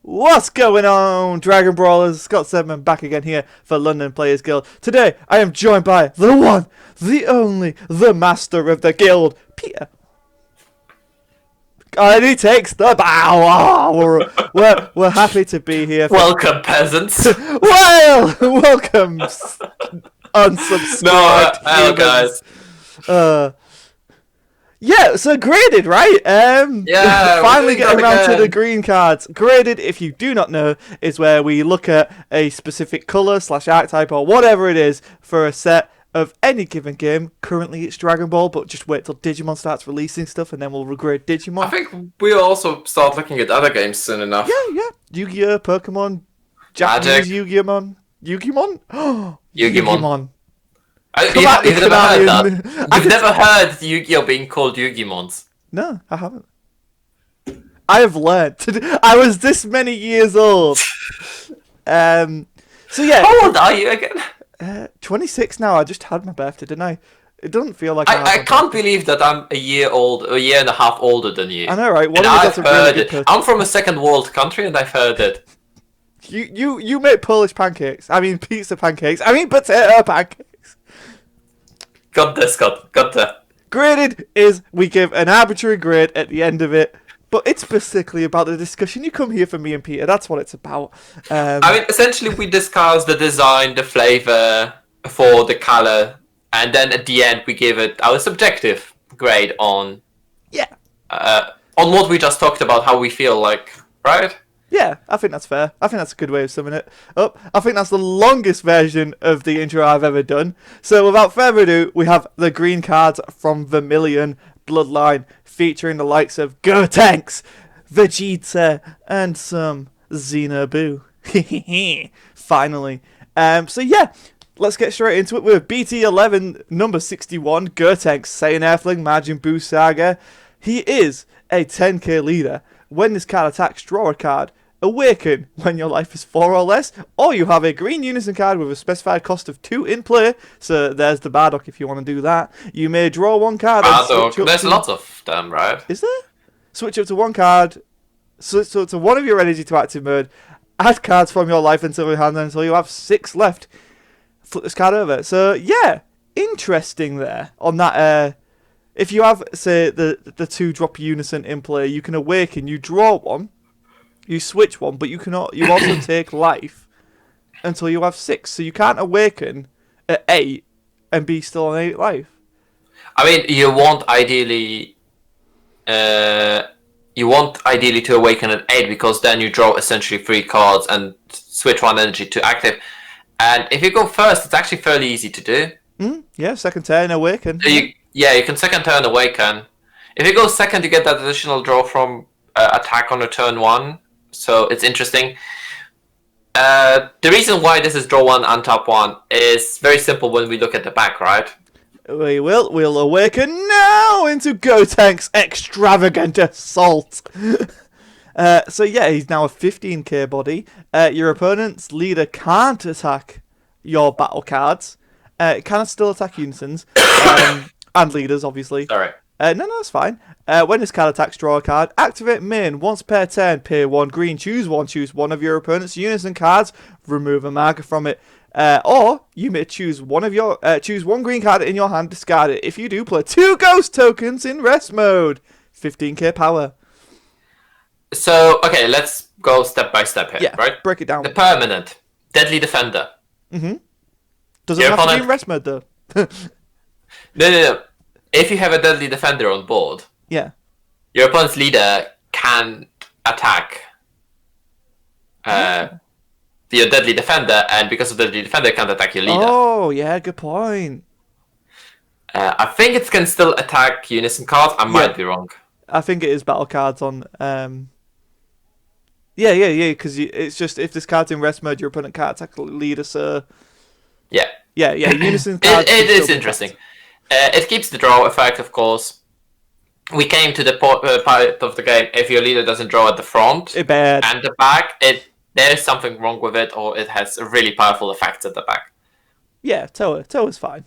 What's going on, Dragon Brawlers? Scott Sedman back again here for London Players Guild. Today, I am joined by the one, the only, the master of the guild, Peter. And he takes the bow. We're happy to be here. Welcome, peasants. Well, welcome, unsubscribed Hello, guys. Yeah, so graded, right? Yeah, finally getting around to again. the green cards. Graded, if you do not know, is where we look at a specific colour / archetype or whatever it is for a set of any given game. Currently it's Dragon Ball, but just wait till Digimon starts releasing stuff and then we'll grade Digimon. I think we'll also start looking at other games soon enough. Yeah. Yu-Gi-Oh, Pokemon, Japanese Magic. Yu-Gi-Oh! Yu-Gi-Mon? Yu-Gi-Mon. Come You've at me, never heard that. Konami. You've never heard Yu-Gi-Oh being called Yu-Gi-Mons. No, I haven't. I have learnt. I was this many years old. So yeah. How old are you again? 26 now. I just had my birthday, didn't I? It doesn't feel like I can't believe that I'm a year and a half older than you. I know, right? And I've heard it. I'm from a second world country and I've heard it. You make Polish pancakes. I mean pizza pancakes. I mean potato pancakes. Got this, Scott. Got that. Graded is we give an arbitrary grade at the end of it, but it's basically about the discussion. You come here for me and Peter. That's what it's about. I mean, essentially, we discuss the design, the flavor for the color, and then at the end, we give it our subjective grade on what we just talked about, how we feel like, right? Yeah, I think that's fair. I think that's a good way of summing it up. I think that's the longest version of the intro I've ever done. So without further ado, we have the green cards from Vermilion Bloodline, featuring the likes of Gotenks, Vegeta, and some Xenobu. Finally. So yeah, let's get straight into it with BT11, number 61, Gotenks, Saiyan Earthling, Majin Buu Saga. He is a 10k leader. When this card attacks, draw a card. Awaken when your life is 4 or less, or you have a green unison card with a specified cost of 2 in play. So there's the Bardock if you want to do that. You may draw one card. Bardock, there's lots of them, right? Is there? Switch up to one card. So to one of your energy to active mode. Add cards from your life until your hand until you have 6 left. Flip this card over. So yeah, interesting there on that. If you have, say, the 2-drop unison in play, you can awaken. You draw one. You switch one, but you also take life until you have 6. So you can't awaken at 8 and be still on 8 life. I mean, you want ideally to awaken at 8 because then you draw essentially 3 cards and switch one energy to active. And if you go first, it's actually fairly easy to do. Yeah, second turn awaken. You can second turn awaken. If you go second, you get that additional draw from attack on a turn 1. So it's interesting. The reason why this is draw 1 and top 1 is very simple when we look at the back, right? We'll awaken now into Gotenks' extravagant assault. So yeah, he's now a 15k body. Your opponent's leader can't attack your battle cards. It can still attack unisons and leaders, obviously. Sorry. No, it's fine. When this card attacks, draw a card. Activate main. Once per turn, pay 1 green. Choose one of your opponent's unison cards. Remove a marker from it. Or you may choose one green card in your hand. Discard it. If you do, play 2 ghost tokens in rest mode. 15k power. So okay, let's go step by step here. Yeah, right. Break it down. The permanent Deadly Defender. Doesn't have to be in rest mode though. No. If you have a Deadly Defender on board, yeah, your opponent's leader can attack your Deadly Defender, and because of Deadly Defender, can't attack your leader. Oh, yeah, good point. I think it can still attack unison cards. I might be wrong. I think it is battle cards on. Yeah, because it's just if this card's in rest mode, your opponent can't attack the leader. So yeah. Unison cards. It is interesting. It keeps the draw effect, of course. We came to the part of the game. If your leader doesn't draw at the front and the back, there's something wrong with it, or it has a really powerful effects at the back. Yeah, Toa's fine.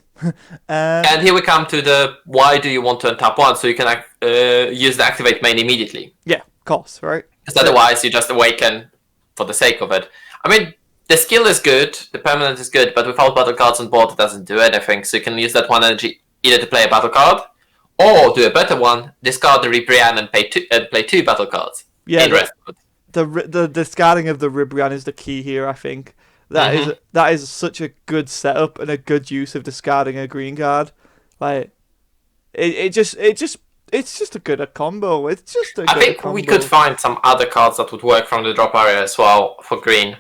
And here we come to the why do you want to untap 1 so you can use the activate main immediately. Yeah, of course, right? Because otherwise you just awaken for the sake of it. I mean, the skill is good, the permanent is good, but without battle cards on board, it doesn't do anything. So you can use that 1 energy either to play a battle card, or do a better one, discard the Ribrianne and play 2 battle cards. Yeah, in rest mode. the discarding of the Ribrianne is the key here, I think. That is such a good setup and a good use of discarding a green card. Like, it's just a good combo. It's just a good I think combo. we could find some other cards that would work from the drop area as well for green.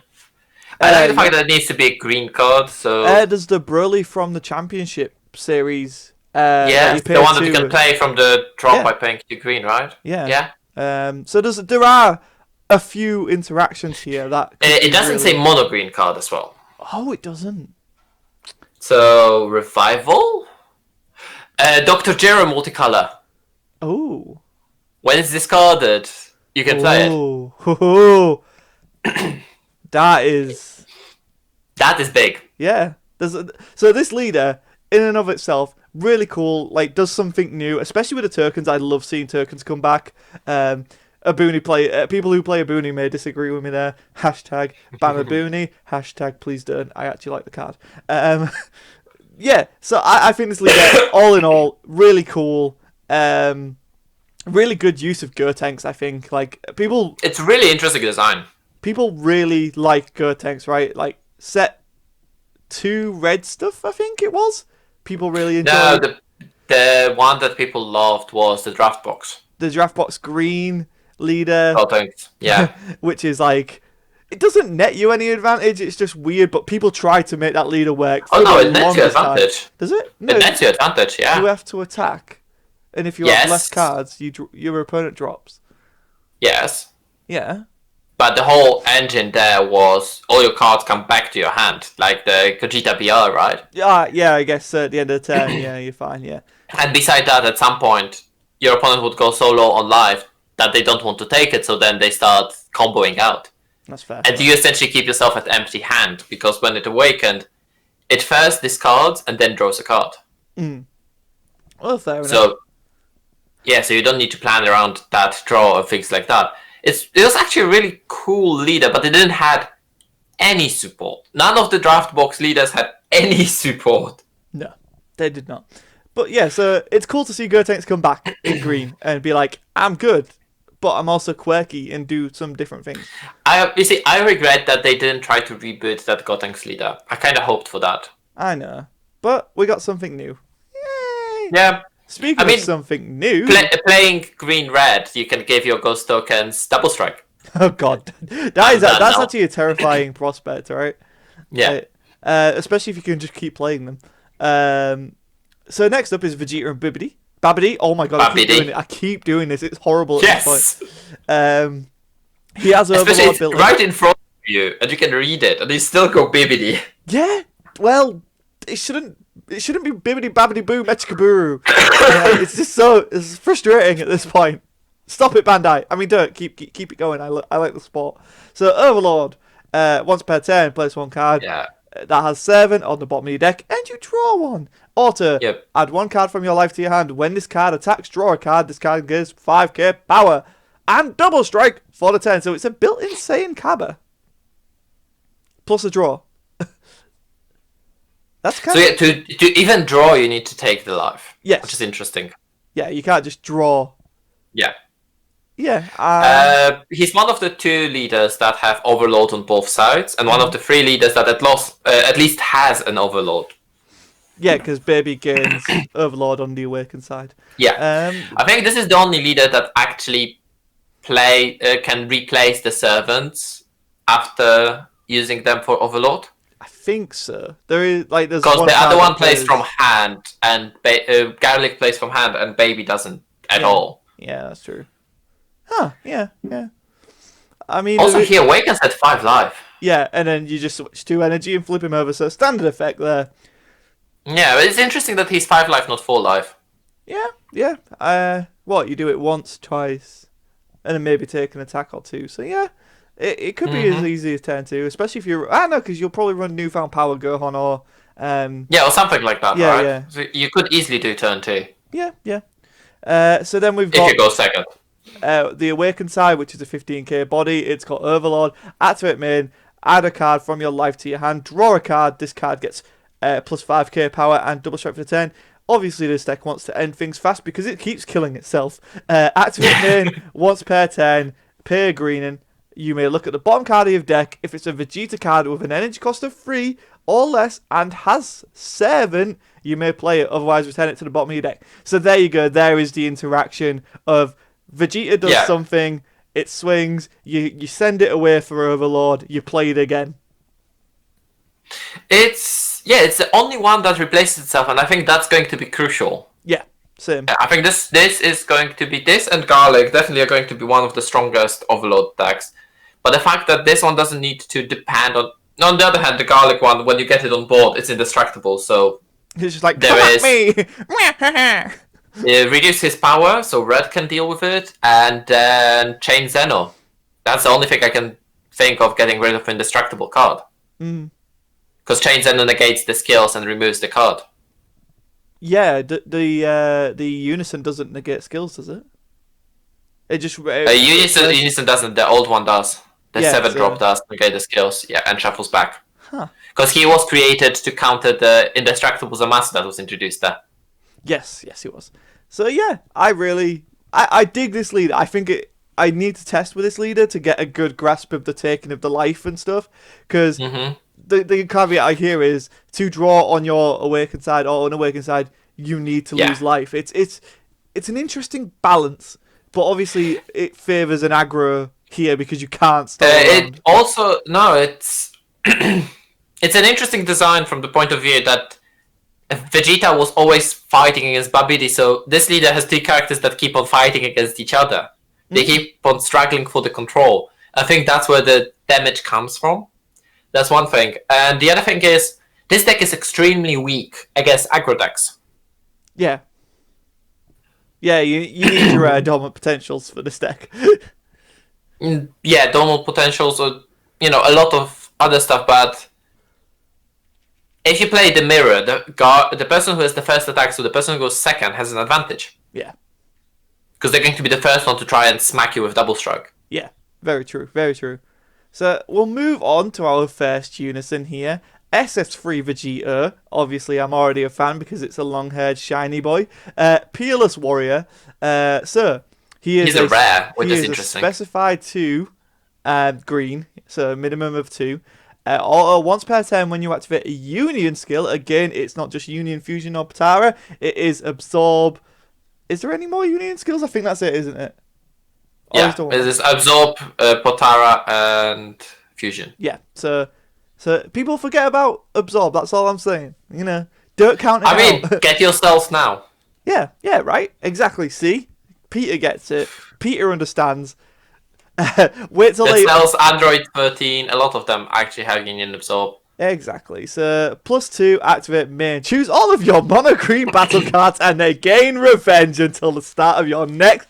I like the fact that it needs to be a green card, so... There's the Broly from the Championship series. Yeah, the one that you can play from the drop by paying 2 green, right? Yeah. So there are a few interactions here that... It doesn't say mono green card as well. Oh, it doesn't. So, Revival? Dr. Jero multicolor. Oh. When it's discarded, you can play it. Oh. That is big. Yeah. So this leader, in and of itself, really cool. Like, does something new, especially with the Turkins. I love seeing Turkins come back. People who play Abuni may disagree with me there. Hashtag ban Abuni. Hashtag please don't. I actually like the card. Yeah. So I think this leader, all in all, really cool. Really good use of Gotenks. I think people. It's really interesting design. People really like Gotenks, right? Like, set 2 red stuff, I think it was. People really enjoyed. No, the one that people loved was the draft box. The draft box green leader. Oh, thanks. Yeah. Which is like, it doesn't net you any advantage. It's just weird, but people try to make that leader work. Oh no, it nets you advantage. Does it? No, it nets you advantage. Yeah. You have to attack, and if you have less cards, your opponent drops. Yes. Yeah. But the whole engine there was all your cards come back to your hand, like the Gogeta BR, right? Yeah, I guess at the end of the turn, yeah, you're fine, yeah. And beside that, at some point, your opponent would go so low on life that they don't want to take it, so then they start comboing out. That's fair. And you essentially keep yourself at empty hand, because when it awakened, it first discards and then draws a card. Well, fair enough. So, yeah, so you don't need to plan around that draw or things like that. It was actually a really cool leader, but it didn't have any support. None of the draft box leaders had any support. No, they did not. But yeah, so it's cool to see Gotenks come back in green and be like, I'm good, but I'm also quirky and do some different things. I regret that they didn't try to reboot that Gotenks leader. I kind of hoped for that. I know, but we got something new. Yay! Yeah. Speaking of something new... Playing green-red, you can give your ghost tokens double strike. Oh god, that's actually a terrifying prospect, right? Yeah. Especially if you can just keep playing them. So next up is Vegeta and Babidi. Oh my god, I keep doing this. It's horrible at this point. He has Overlord built right in front of you, and you can read it, and you still go Babidi. Yeah, well, it shouldn't be Bibbidi Babbidi Boo Mechikaburu. It's frustrating at this point. Stop it, Bandai. I mean, don't keep it going. I like the sport. So Overlord, once per turn, place 1 card. Yeah. That has 7 on the bottom of your deck, and you draw 1. Auto, add 1 card from your life to your hand. When this card attacks, draw a card. This card gives 5k power and double strike for the turn. So it's a built-in Saiyan Kaba plus a draw. That's kind of... to even draw, you need to take the life. Yes. Which is interesting. Yeah, you can't just draw. Yeah. Yeah. He's one of the 2 leaders that have Overload on both sides, and one of the 3 leaders that at least has an Overload. Yeah, because Baby gains Overlord on the Awakened side. Yeah. I think this is the only leader that actually can replace the servants after using them for Overlord. I think so. There's because the other one plays from hand, and Garlic plays from hand, and Baby doesn't at all. Yeah, that's true. Huh? Yeah. I mean, also he awakens at 5 life. Yeah, and then you just switch 2 energy and flip him over. So standard effect there. Yeah, but it's interesting that he's 5 life, not 4 life. Yeah. What, you do it once, twice, and then maybe take an attack or 2. So yeah, it could be as easy as turn 2, especially if you're... I know, because you'll probably run Newfound Power Gohan or... yeah, or something like that, yeah, right? Yeah. So you could easily do turn 2. Yeah. So then we've got... If you go second. The Awakened side, which is a 15k body, it's got Overlord. Activate main, add a card from your life to your hand, draw a card. This card gets plus 5k power and double strike for 10. Obviously, this deck wants to end things fast because it keeps killing itself. Activate main, once per turn, pay a green in. You may look at the bottom card of your deck. If it's a Vegeta card with an energy cost of 3 or less and has 7, you may play it. Otherwise, return it to the bottom of your deck. So there you go. There is the interaction of Vegeta does something, it swings, you send it away for Overlord, you play it again. It's the only one that replaces itself, and I think that's going to be crucial. Yeah, same. I think this is going to be, this and Garlic definitely are going to be one of the strongest Overlord decks. But the fact that this one doesn't need to depend on the other hand, the Garlic one, when you get it on board, it's indestructible, so it's just like, come at me! Reduce his power, so Red can deal with it, and then Chain Zeno. That's the only thing I can think of getting rid of indestructible card. Because Chain Zeno negates the skills and removes the card. Yeah, the Unison doesn't negate skills, does it? It just... Unison doesn't, the old one does. The 7-drop does negate the skills, and shuffles back. Because he was created to counter the indestructible Zamasu that was introduced there. Yes, he was. So yeah, I dig this leader. I think I need to test with this leader to get a good grasp of the taking of the life and stuff. Because the caveat I hear is to draw on your Awakened side or unawakened side, you need to lose life. It's an interesting balance, but obviously it favours an aggro here because you can't stop. It also it's it's an interesting design from the point of view that Vegeta was always fighting against Babidi, so this leader has 2 characters that keep on fighting against each other. They keep on struggling for the control. I think that's where the damage comes from. That's one thing. And the other thing is, this deck is extremely weak against aggro decks. Yeah. Yeah, you need your dormant potentials for this deck. Yeah, dormant potentials, or a lot of other stuff, but if you play the mirror, the person who has the first attack, so the person who goes second, has an advantage. Yeah. Because they're going to be the first one to try and smack you with double stroke. Yeah, very true, very true. So we'll move on to our first Unison here. SS3 Vegeta. Obviously, I'm already a fan because it's a long-haired, shiny boy. Peerless Warrior. So he's a rare, which is interesting. Specified 2 green, so minimum of 2. Or once per turn when you activate a Union skill, again, it's not just Union, Fusion, or Potara, it is Absorb. Is there any more Union skills? I think that's it, isn't it? Yeah, there's Absorb, Potara, and Fusion. Yeah, so people forget about Absorb, that's all I'm saying. Don't count it out. Get yourself now. Yeah, right, exactly, see? Peter gets it. Peter understands. Wait till it sells Android 13. A lot of them actually have Union Absorb. Exactly. So +2, activate main. Choose all of your mono green battle cards and they gain revenge until the start of your next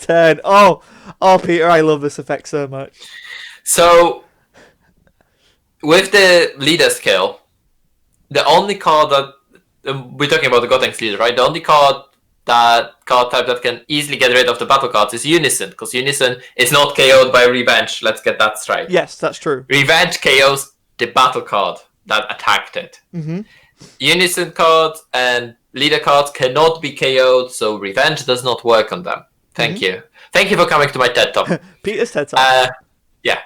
turn. Oh, Peter, I love this effect so much. So with the leader skill, the only card that we're talking about the Gotenks leader, right? The only card type that can easily get rid of the battle cards is Unison, because Unison is not KO'd by Revenge. Let's get that straight. Yes, that's true. Revenge KOs the battle card that attacked it. Unison cards and leader cards cannot be KO'd, so Revenge does not work on them. Thank you. Thank you for coming to my TED Talk. Peter's TED Talk. Yeah.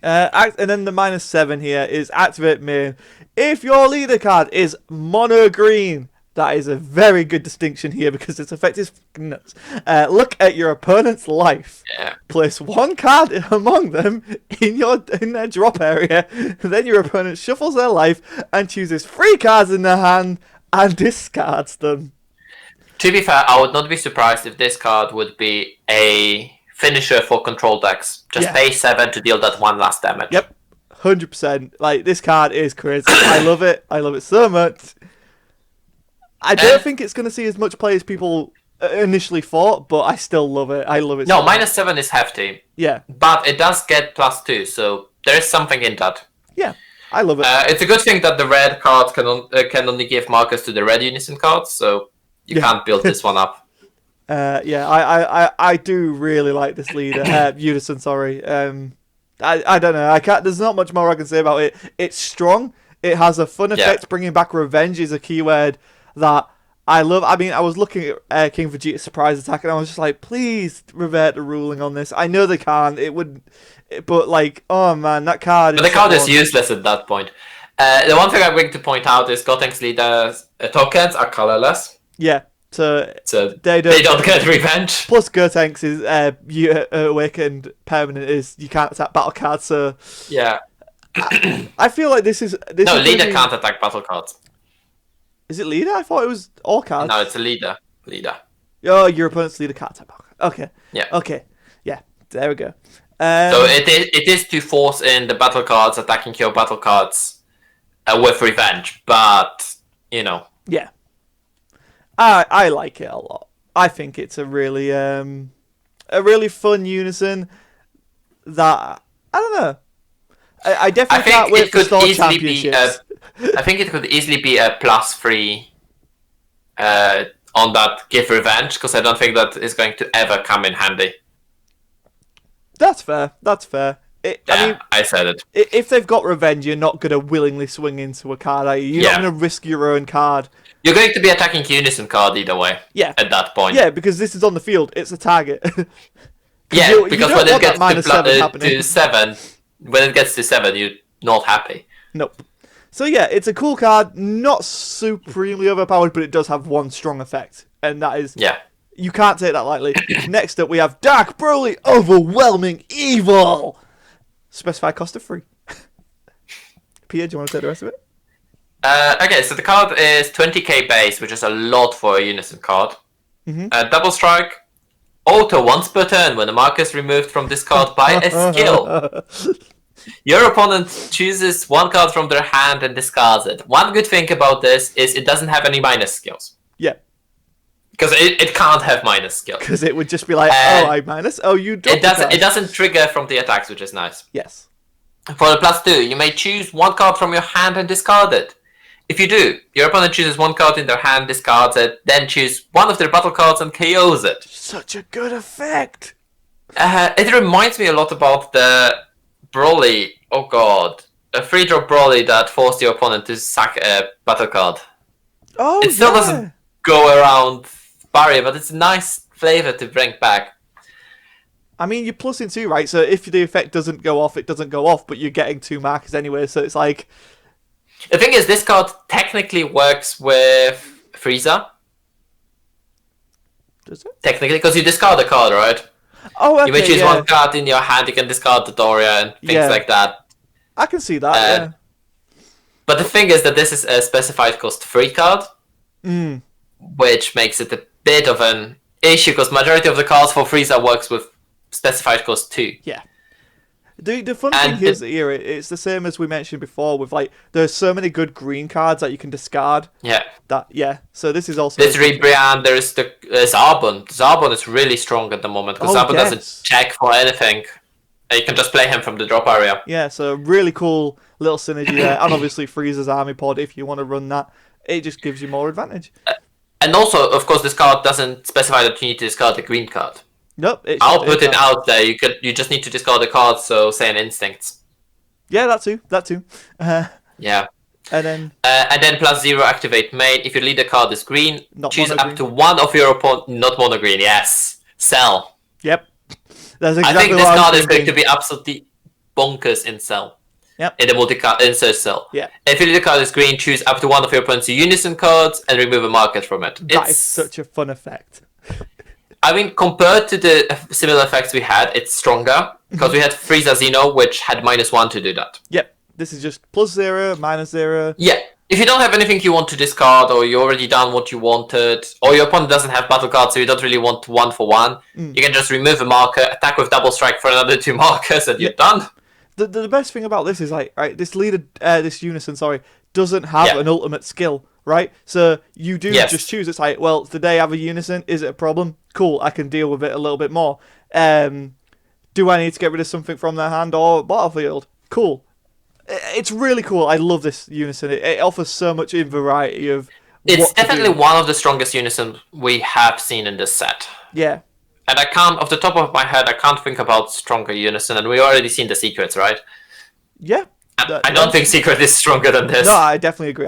And then the -7 here is activate main. If your leader card is mono green, that is a very good distinction here because its effect is nuts. Look at your opponent's life. Yeah. Place 1 card among them in their drop area. Then your opponent shuffles their life and chooses 3 cards in their hand and discards them. To be fair, I would not be surprised if this card would be a finisher for control decks. Just pay 7 to deal that 1 last damage. Yep, 100%. Like, this card is crazy. I love it. I love it so much. I don't think it's going to see as much play as people initially thought, but I still love it. I love it. No, -7 is hefty. Yeah. But it does get +2, so there is something in that. Yeah, I love it. It's a good thing that the red cards can only give markers to the red Unison cards, so you can't build this one up. Yeah, I do really like this leader. Unison, sorry. I don't know. I can't. There's not much more I can say about it. It's strong. It has a fun effect. Bringing back revenge is a keyword that I love. I mean, I was looking at King Vegeta's surprise attack, and I was just like, please revert the ruling on this. I know they can't. It would, but like, oh man, that card. But the card is useless at that point. The one thing I'm going to point out is Gotenks leaders tokens are colorless. Yeah. So they don't get revenge. Plus, Gotenks is awakened permanent is you can't attack battle cards. So yeah, I feel like this is leader can't attack battle cards. Is it leader? I thought it was all cards. No, it's a leader. Leader. Oh, your opponent's leader can't attack battle cards. Okay. Yeah. Okay. Yeah. There we go. So it is to force in the battle cards attacking your battle cards with revenge, but you know. Yeah. I like it a lot. I think it's a really fun unison that I don't know. I definitely can't wait for Store Championships. I think it could easily be a +3 on that give revenge, because I don't think that is going to ever come in handy. That's fair. That's fair. I mean, I said it. If they've got revenge, you're not going to willingly swing into a card, are you? You're not going to risk your own card. You're going to be attacking Unison card either way. Yeah. At that point. Yeah, because this is on the field. It's a target. Yeah, because when it gets to 7, when it gets to 7, you're not happy. Nope. So yeah, it's a cool card. Not supremely overpowered, but it does have one strong effect, and that is you can't take that lightly. Next up, we have Dark Broly, Overwhelming Evil. Specified cost of 3. Peter, do you want to take the rest of it? Okay, so the card is 20k base, which is a lot for a Unison card. Double Strike. Auto once per turn when a marker is removed from this card by a skill. Your opponent chooses one card from their hand and discards it. One good thing about this is it doesn't have any minus skills. Yeah. Because it can't have minus skills. Because it would just be like, oh, I minus. Oh, you don't. It doesn't trigger from the attacks, which is nice. Yes. For the +2, you may choose one card from your hand and discard it. If you do, your opponent chooses one card in their hand, discards it, then choose one of their battle cards and KOs it. Such a good effect. It reminds me a lot about the Broly. Oh god. A 3-drop Broly that forced your opponent to sack a battle card. Oh, it still doesn't go around barrier, but it's a nice flavor to bring back. I mean, you're +2, right? So if the effect doesn't go off, it doesn't go off, but you're getting 2 markers anyway, so it's like... The thing is, this card technically works with Frieza. Does it? Technically, because you discard a card, right? Oh, okay, you may choose one card in your hand, you can discard the Doria and things like that. I can see that, But the thing is that this is a specified cost 3 card, which makes it a bit of an issue, because majority of the cards for Frieza works with specified cost 2. Yeah. The fun thing is here, it's the same as we mentioned before with like there's so many good green cards that you can discard. Yeah. So this is also there's Rebrian, there's the Zarbon. Zarbon is really strong at the moment because Zarbon doesn't check for anything. You can just play him from the drop area. Yeah, so really cool little synergy there, and obviously Frieza's army pod if you want to run that. It just gives you more advantage. And also, of course, this card doesn't specify that you need to discard the green card. Nope. I'll put it out there. You just need to discard the card, so say an Instincts. Yeah, that too. Yeah. And then +0 activate main. If your leader card is green, choose up to one of your opponent. Not mono green. Yes. Cell. Yep. That's exactly I think this card is going to be absolutely bonkers in Cell. Yep. In the multi-card insert Cell. Yeah. If your leader card is green, choose up to one of your opponent's Unison cards and remove a marker from it. That is such a fun effect. I mean, compared to the similar effects we had, it's stronger. Because we had Frieza Xeno, which had -1 to do that. Yep. This is just +0, -0. Yeah. If you don't have anything you want to discard, or you already done what you wanted, or your opponent doesn't have battle cards, so you don't really want 1-for-1, you can just remove a marker, attack with double strike for another 2 markers, and you're done. The best thing about this is like, right, this leader, this Unison, doesn't have an ultimate skill. Right, so you do just choose. It's like, well, today I have a Unison. Is it a problem? Cool, I can deal with it a little bit more. Do I need to get rid of something from their hand or battlefield? Cool. It's really cool. I love this Unison. It offers so much in variety of It's what to definitely do. one of the strongest unisons we have seen in this set. Yeah. And I can't, off the top of my head, I can't think about stronger unison, and we already seen the secrets, right? Yeah. I don't think secret is stronger than No, this. I definitely agree.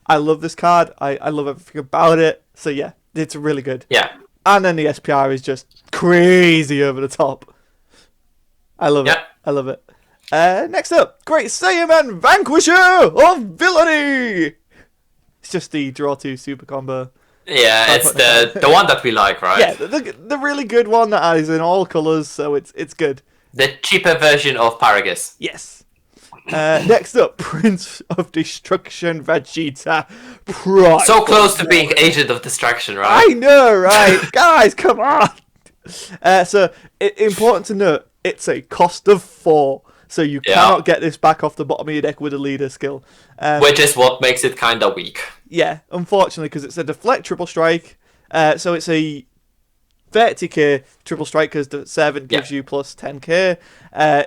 I love this card. I love everything about it. So yeah, it's really good. Yeah. And then the SPR is just crazy over the top. I love it. Yeah. I love it. Next up, Great Saiyaman Vanquisher of Villainy. It's just the draw 2 super combo. Yeah, it's the one that we like, right? Yeah, the really good one that is in all colours, so it's good. The cheaper version of Paragus. Yes. Next up, Prince of Destruction Vegeta. So close to being Agent of Destruction, right? I know, right? Guys, come on. Important to note, it's a cost of 4. So you cannot get this back off the bottom of your deck with a leader skill. Which is what makes it kind of weak. Yeah, unfortunately, because it's a deflect triple strike. So it's a 30k triple strike because the 7 gives you plus 10k.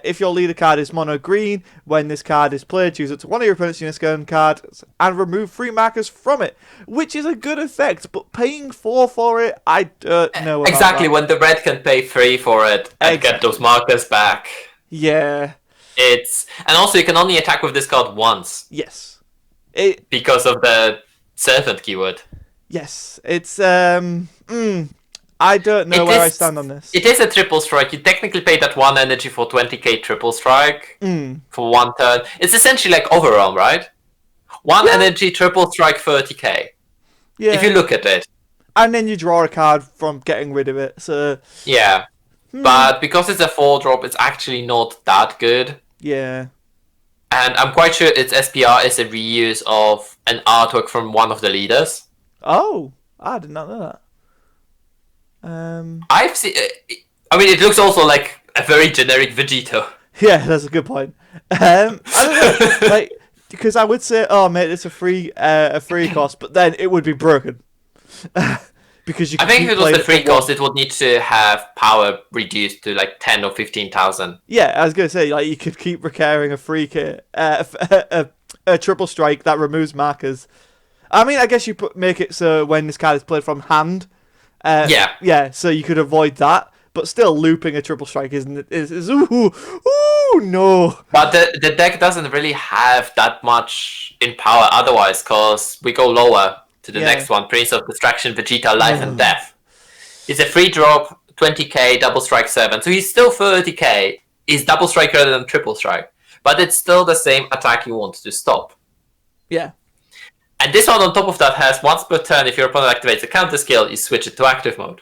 If your leader card is mono green, when this card is played, choose it to one of your opponent's Uniscan cards and remove 3 markers from it, which is a good effect, but paying 4 for it, I don't know about Exactly, that. when the red can pay 3 for it and get those markers back. Yeah. And also you can only attack with this card once. Yes. Because of the servant keyword. Yes. It's I don't know where I stand on this. It is a triple strike. You technically pay that 1 energy for 20k triple strike for 1 turn. It's essentially like Overwhelm, right? 1 energy, triple strike, 30k. Yeah. If you look at it. And then you draw a card from getting rid of it. So yeah. But because it's a 4-drop, it's actually not that good. Yeah. And I'm quite sure its SPR is a reuse of an artwork from one of the leaders. Oh, I did not know that. I've seen. I mean, it looks also like a very generic Vegito. Yeah, that's a good point. I don't know, like, because I would say, oh mate, it's a free cost, but then it would be broken. Because you. I think if it was the free cost, it would need to have power reduced to like 10 or 15,000. Yeah, I was gonna say, like, you could keep recurring a free kit, a triple strike that removes markers. I mean, I guess you make it so when this card is played from hand. Yeah, so you could avoid that, but still looping a triple strike is ooh no. But the deck doesn't really have that much in power otherwise, because we go lower to the next one, Prince of Distraction, Vegeta, Life and Death. It's a free drop, 20k, double strike 7, so he's still 30k. He's double strike rather than triple strike, but it's still the same attack you want to stop. Yeah. And this one on top of that has once per turn, if your opponent activates a counter skill, you switch it to active mode.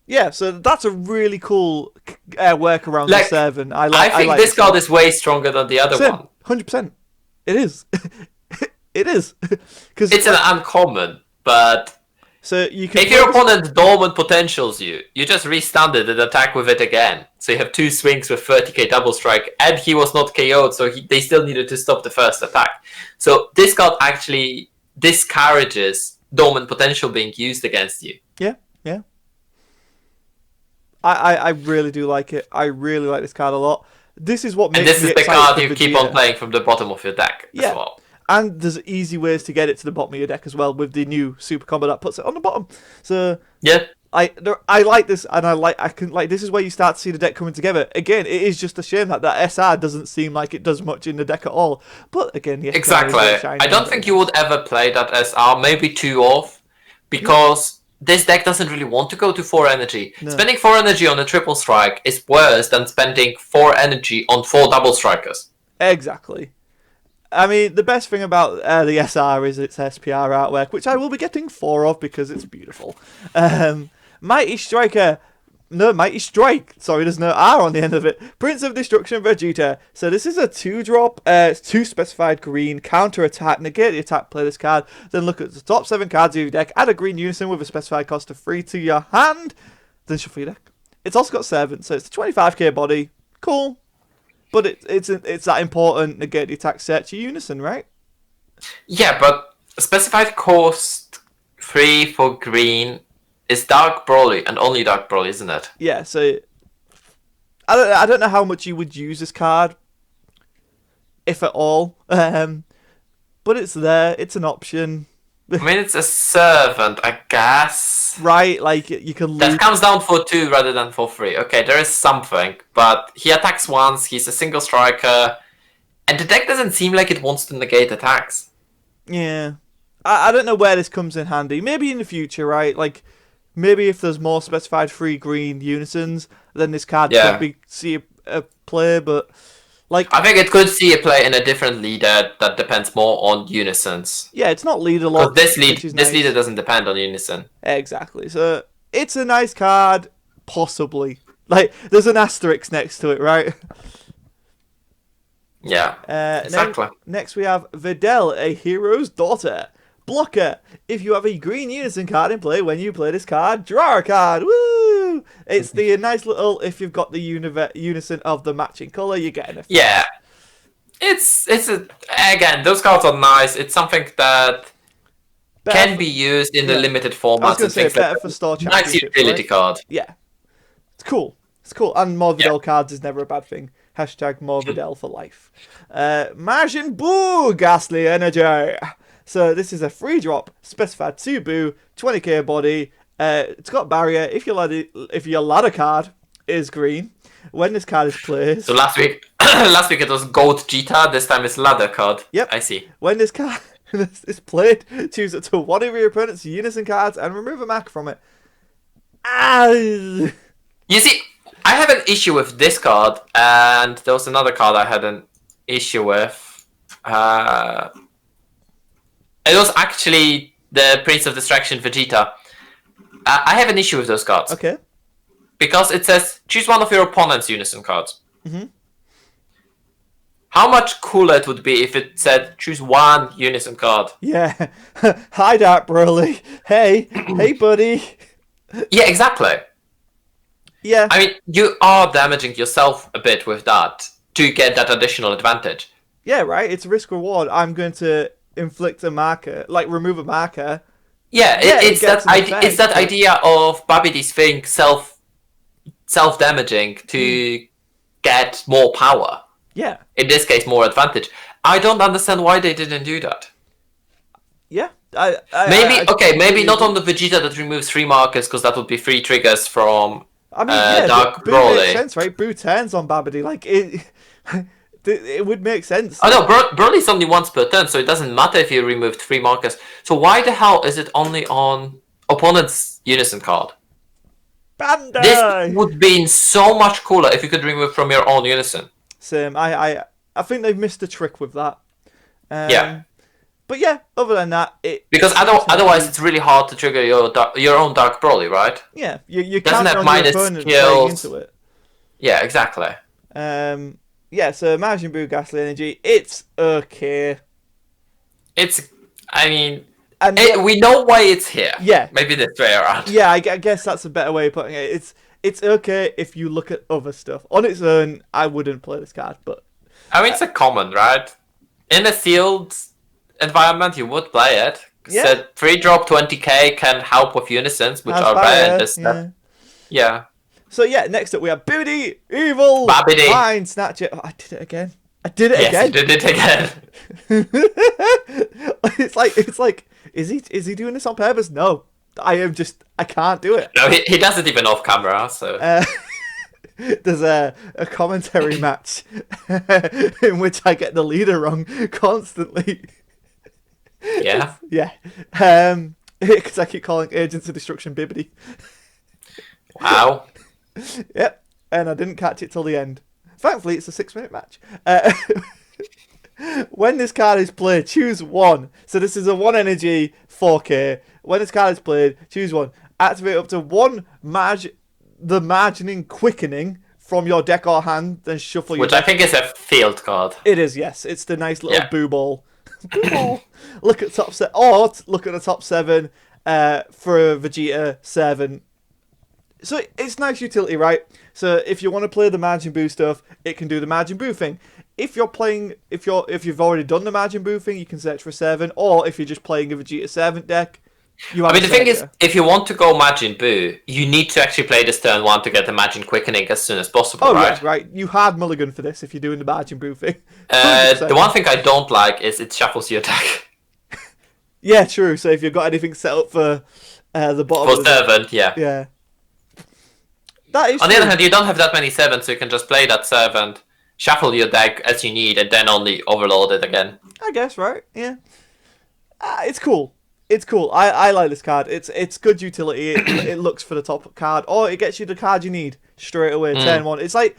Yeah, so that's a really cool workaround the 7. I think this card is way stronger than the other one. 100%. It is. It is. It's an uncommon, but so you can if your opponent dormant potentials you just restand it and attack with it again. So you have 2 swings with 30k double strike, and he was not KO'd, so they still needed to stop the first attack. So this card actually discourages dormant potential being used against you. Yeah. I really do like it. I really like this card a lot. This is what makes me excited. And this is the card you keep on playing from the bottom of your deck as well. And there's easy ways to get it to the bottom of your deck as well with the new super combo that puts it on the bottom. So yeah, I like this, and this is where you start to see the deck coming together. Again, it is just a shame that SR doesn't seem like it does much in the deck at all. But again, the exactly. I don't think you would ever play that SR, maybe 2 off, because this deck doesn't really want to go to 4 energy. No. Spending 4 energy on a triple strike is worse than spending 4 energy on 4 double strikers. Exactly. I mean, the best thing about the SR is its SPR artwork, which I will be getting 4 of because it's beautiful. Mighty Strike. Sorry, there's no R on the end of it. Prince of Destruction Vegeta. So this is a 2-drop. It's 2 specified green. Counter attack. Negate the attack. Play this card. Then look at the top 7 cards of your deck. Add a green unison with a specified cost of 3 to your hand. Then shuffle your deck. It's also got 7, so it's a 25k body. Cool. But it's that important negate the attack set your unison, right? Yeah, but specified cost 3 for green is Dark Broly, and only Dark Broly, isn't it? Yeah, so I don't know how much you would use this card, if at all. But it's there. It's an option. I mean, it's a servant, I guess. Right, like you can lose. That comes down for 2 rather than for 3. Okay, there is something, but he attacks once, he's a single striker, and the deck doesn't seem like it wants to negate attacks. Yeah. I don't know where this comes in handy. Maybe in the future, right? Like, maybe if there's more specified 3 green unisons, then this card could see a play, but... Like, I think it could see a play in a different leader that depends more on unisons. Yeah, it's not leader lock. This leader doesn't depend on unison. Exactly. So it's a nice card, possibly. Like, there's an asterisk next to it, right? Yeah, exactly. Next we have Videl, a hero's daughter. Blocker. If you have a green unison card in play, when you play this card, draw a card. Woo! It's the nice little, if you've got the unison of the matching colour, you get an effect. Yeah. Again, those cards are nice. It's something that can be used in the limited formats. I was going to say, better for store nice utility card. Yeah. It's cool. It's cool. And more Videl cards is never a bad thing. Hashtag more Videl for life. Majin Buu, Ghastly Energy. So this is a free drop, specified 2 Buu, 20k body. It's got barrier. If your ladder card is green, when this card is played. So last week it was Gold Jita. This time it's ladder card. Yep. I see. When this card is played, choose it to one of your opponent's unison cards and remove a mark from it. You see, I have an issue with this card, and there was another card I had an issue with. It was actually the Prince of Distraction Vegeta. I have an issue with those cards. Okay. Because it says, choose one of your opponent's unison cards. Mm-hmm. How much cooler it would be if it said, choose one unison card. Yeah. Hi, Dark Broly. Hey. Hey, buddy. Yeah, exactly. Yeah. I mean, you are damaging yourself a bit with that to get that additional advantage. Yeah, right. It's risk reward. I'm going to inflict a marker, like remove a marker. Yeah, it's that idea of Babidi's thing, self-damaging to get more power. Yeah. In this case, more advantage. I don't understand why they didn't do that. Yeah. Maybe not on the Vegeta that removes 3 markers, because that would be 3 triggers from Dark Broly. Makes sense, right? Boo turns on Babidi. Like, it would make sense. Oh no, Broly's only once per turn, so it doesn't matter if you removed 3 markers. So why the hell is it only on opponent's unison card? Bandai! This would be so much cooler if you could remove from your own unison. Same. I think they've missed a trick with that. Yeah. But yeah, other than that, because otherwise it's really hard to trigger your own Dark Broly, right? Yeah, you doesn't can't have minus skills. Into it. Yeah, exactly. Yeah, so Majin Buu Ghastly Energy, it's okay. I mean, we know why it's here. Yeah. Maybe this way around. Yeah, I guess that's a better way of putting it. It's okay if you look at other stuff. On its own, I wouldn't play this card, but... I mean, it's a common, right? In a sealed environment, you would play it. Yeah. So 3-drop 20k can help with unisons, which are rare in this set. Yeah. So yeah, next up we have Babidi, Evil, Babidi. Mind Snatcher. Oh, I did it again. Again. Yes, you did it again. It's like, is he doing this on purpose? No, I can't do it. No, he does it even off camera. So there's a commentary match in which I get the leader wrong constantly. Yeah. Yeah. Because I keep calling Agents of Destruction Bibbidi. Wow. Yep. And I didn't catch it till the end. Thankfully, it's a 6-minute match. When this card is played, choose one. So this is a 1 energy 4k. When this card is played, choose one. Activate up to one the margining quickening from your deck or hand, then shuffle your deck. Which I think is a field card. It is, yes. It's the nice little boo ball. Boo ball. Look at top 7. Or look at the top 7 for Vegeta 7. So it's nice utility, right? So if you want to play the Majin Buu stuff, it can do the Majin Buu thing. If you've already done the Majin Buu thing, you can search for 7. Or if you're just playing a Vegeta 7 deck, you have. I mean, the thing is, if you want to go Majin Buu, you need to actually play this turn 1 to get the Majin Quickening as soon as possible, right? Oh, right. You had mulligan for this if you're doing the Majin Buu thing. The one thing I don't like is it shuffles your deck. Yeah, true. So if you've got anything set up for the bottom For of the deck, servant, yeah. yeah, that is On the true. other hand, you don't have that many servants, so you can just play that servant, shuffle your deck as you need, and then only overload it again. I guess, right? Yeah. It's cool. It's cool. I like this card. It's good utility. It looks for the top card, or it gets you the card you need straight away. Turn one. It's like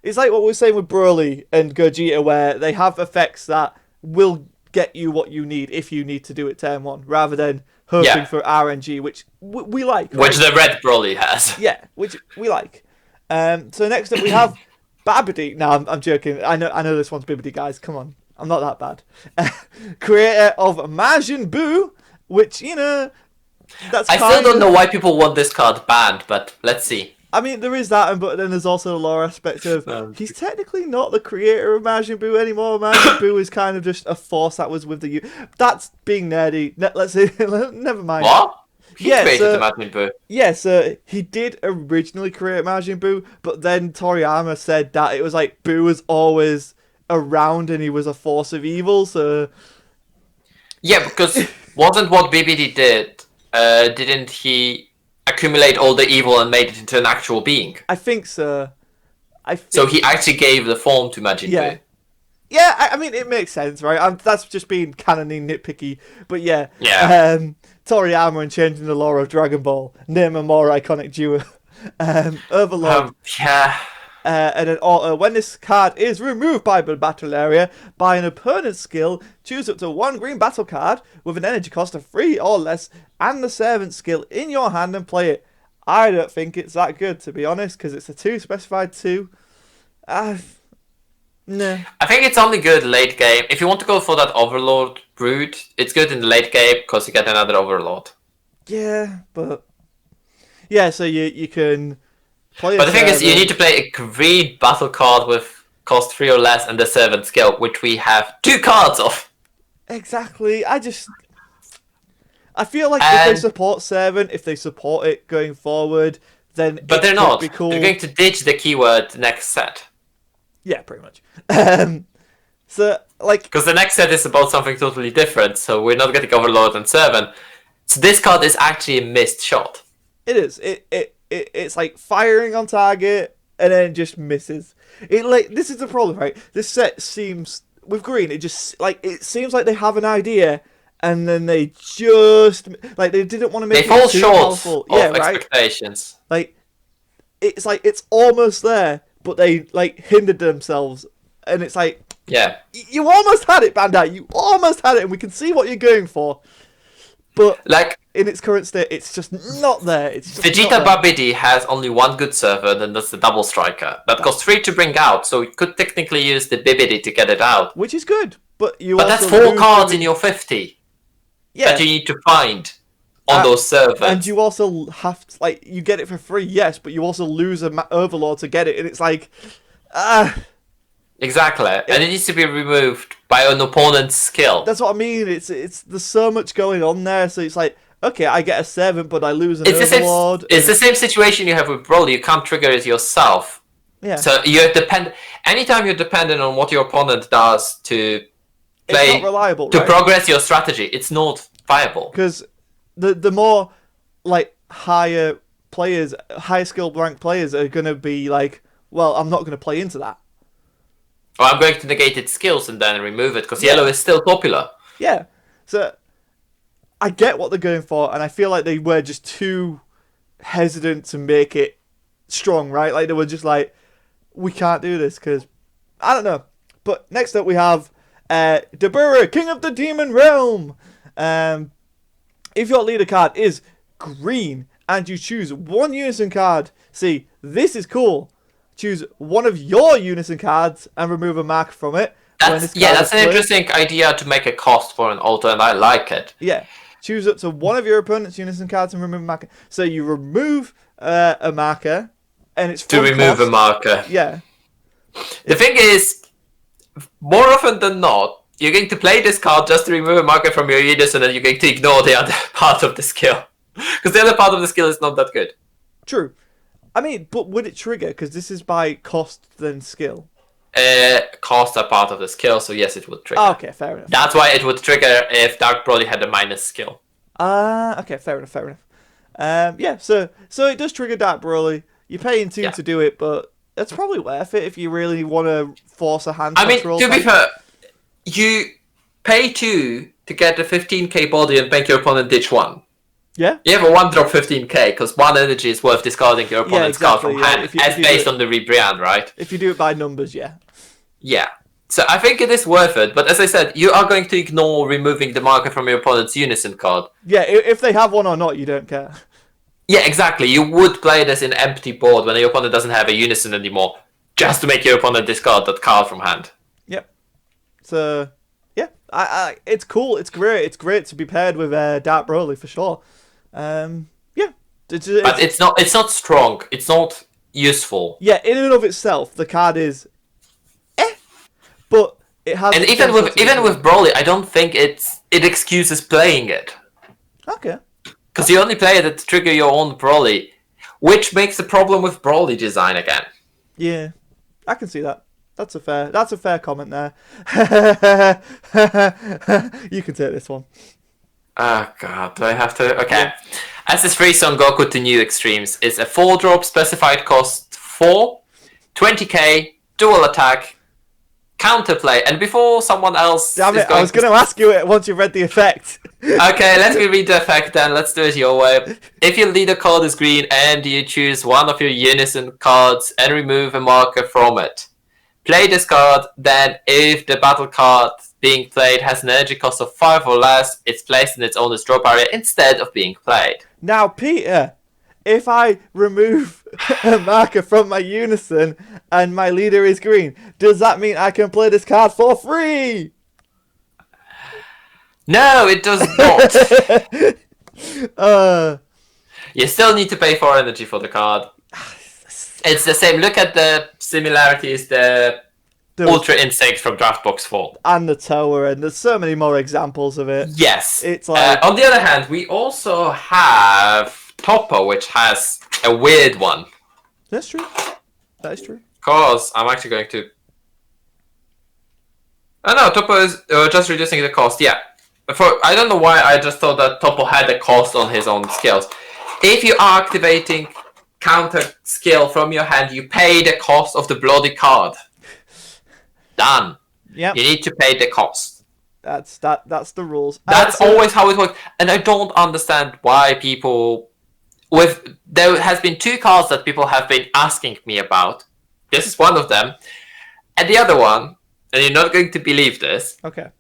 what we were saying with Broly and Gogeta, where they have effects that will get you what you need if you need to do it turn one, rather than hoping for RNG, which we like. Right? Which the red Broly has. Yeah, which we like. So next up we have Babidi. No, I'm joking. I know this one's Bibbidi, guys. Come on, I'm not that bad. Creator of Majin Buu, which that's. I still don't know why people want this card banned, but let's see. I mean, there is that, but then there's also the lore aspect of he's technically not the creator of Majin Buu anymore. Majin Buu is kind of just a force that was with the That's being nerdy. Let's say, never mind. What? He created the Majin Buu. Yes, he did originally create Majin Buu, but then Toriyama said that it was like Buu was always around and he was a force of evil. So yeah, because wasn't what BBD did? Didn't he accumulate all the evil and made it into an actual being? I think so. So he actually gave the form to Majin Buu. Yeah, I mean, it makes sense, right? That's just being canony nitpicky. But yeah. Toriyama and changing the lore of Dragon Ball. Name a more iconic duo. Overlord. And then when this card is removed by the battle area by an opponent's skill, choose up to one green battle card with an energy cost of 3 or less and the servant skill in your hand and play it. I don't think it's that good, to be honest, because it's a 2 specified 2. No. I think it's only good late game. If you want to go for that Overlord Brood, it's good in the late game because you get another Overlord. Yeah, but... Yeah, so you can... But the thing is, you need to play a green battle card with cost 3 or less and the servant skill, which we have 2 cards of. Exactly. I feel like if they support servant, if they support it going forward, then but they're not. Be cool. They're going to ditch the keyword next set. Yeah, pretty much. So because the next set is about something totally different, so we're not getting Overlord and servant. So this card is actually a missed shot. It is. It's like firing on target and then just misses. This is the problem, right? This set seems with green. It just it seems like they have an idea and then they just they didn't want to make. They fall too short powerful. of expectations. It's almost there, but they hindered themselves, and it's you almost had it, Bandai. You almost had it, and we can see what you're going for. But in its current state, it's just not there. It's just Vegeta Babidi has only one good servant, and that's the Double Striker. That costs 3 to bring out, so you could technically use the Bibidi to get it out. Which is good, but that's 4 cards in your 50 that you need to find on those servants. And you also have to, you get it for free, yes, but you also lose an Overlord to get it, and it's Exactly, and it needs to be removed by an opponent's skill. That's what I mean. It's there's so much going on there, so it's okay, I get a servant, but I lose an Overlord. It's the same situation you have with Broly. You can't trigger it yourself. Yeah. So anytime you're dependent on what your opponent does to play, it's not reliable, to progress your strategy, it's not viable. Because the more higher players, high skilled ranked players are gonna be well, I'm not gonna play into that. Or I'm going to negate its skills and then remove it, because yellow is still popular. Yeah. So, I get what they're going for, and I feel like they were just too hesitant to make it strong, right? They were just we can't do this, because, I don't know. But next up we have Dabura, King of the Demon Realm. If your leader card is green, and you choose one unison card, see, this is cool. Choose one of your unison cards and remove a mark from it. That's an interesting idea to make a cost for an auto, and I like it. Yeah. Choose up to one of your opponent's unison cards and remove a marker. So you remove a marker, and it's to remove a marker. Yeah. The thing is, more often than not, you're going to play this card just to remove a marker from your unison, and you're going to ignore the other part of the skill. Because the other part of the skill is not that good. True. I mean, but would it trigger? Because this is by cost then skill. costs are part of the skill, so yes, it would trigger. Oh, okay, fair enough. That's why it would trigger if Dark Broly had a minus skill. Okay, fair enough. Yeah, so it does trigger Dark Broly. You're paying 2 to do it, but it's probably worth it if you really want to force a hand control. To be fair, you pay 2 to get the 15k body and make your opponent ditch 1. Yeah. You have a 1-drop 15k, because 1 energy is worth discarding your opponent's card from hand, as based on the rebrand, right? If you do it by numbers, yeah. Yeah. So I think it is worth it, but as I said, you are going to ignore removing the marker from your opponent's Unison card. Yeah, if they have one or not, you don't care. Yeah, exactly. You would play this in empty board when your opponent doesn't have a Unison anymore, just to make your opponent discard that card from hand. Yep. So, yeah, it's cool. It's great. It's great to be paired with Dark Broly for sure. Yeah. But it's not strong. It's not useful. Yeah, in and of itself, the card is but it has. And even with Broly, I don't think it excuses playing it. Okay. Because you only play it to trigger your own Broly, which makes the problem with Broly design again. Yeah, I can see that. That's a fair comment there. You can take this one. Oh god, do I have to? Okay. Yeah. As this free Son Goku to New Extremes is a 4-drop specified cost 4, 20k, dual attack, counterplay, and before someone else... Damn it, I was going to ask you it once you read the effect. Okay, let me read the effect then, let's do it your way. If your leader card is green and you choose one of your Unison cards and remove a marker from it, play this card, then if the battle card being played has an energy cost of 5 or less, it's placed in its owner's drop area instead of being played. Now, Peter, if I remove a marker from my Unison and my leader is green, does that mean I can play this card for free? No, it does not. You still need to pay 4 energy for the card. It's the same. Look at the similarities, the Ultra Instinct from Draft Box 4. And the Tower, and there's so many more examples of it. Yes. It's like... on the other hand, we also have Topo, which has a weird one. That's true. That is true. Because I'm actually going to... Oh no, Topo is just reducing the cost, yeah. I don't know why I just thought that Topo had a cost on his own skills. If you are activating counter skill from your hand, you pay the cost of the bloody card. Done. Yep. You need to pay the cost. That's the rules. That's always how it works. And I don't understand why people... There has been 2 cards that people have been asking me about. This is one of them. And the other one, and you're not going to believe this, okay,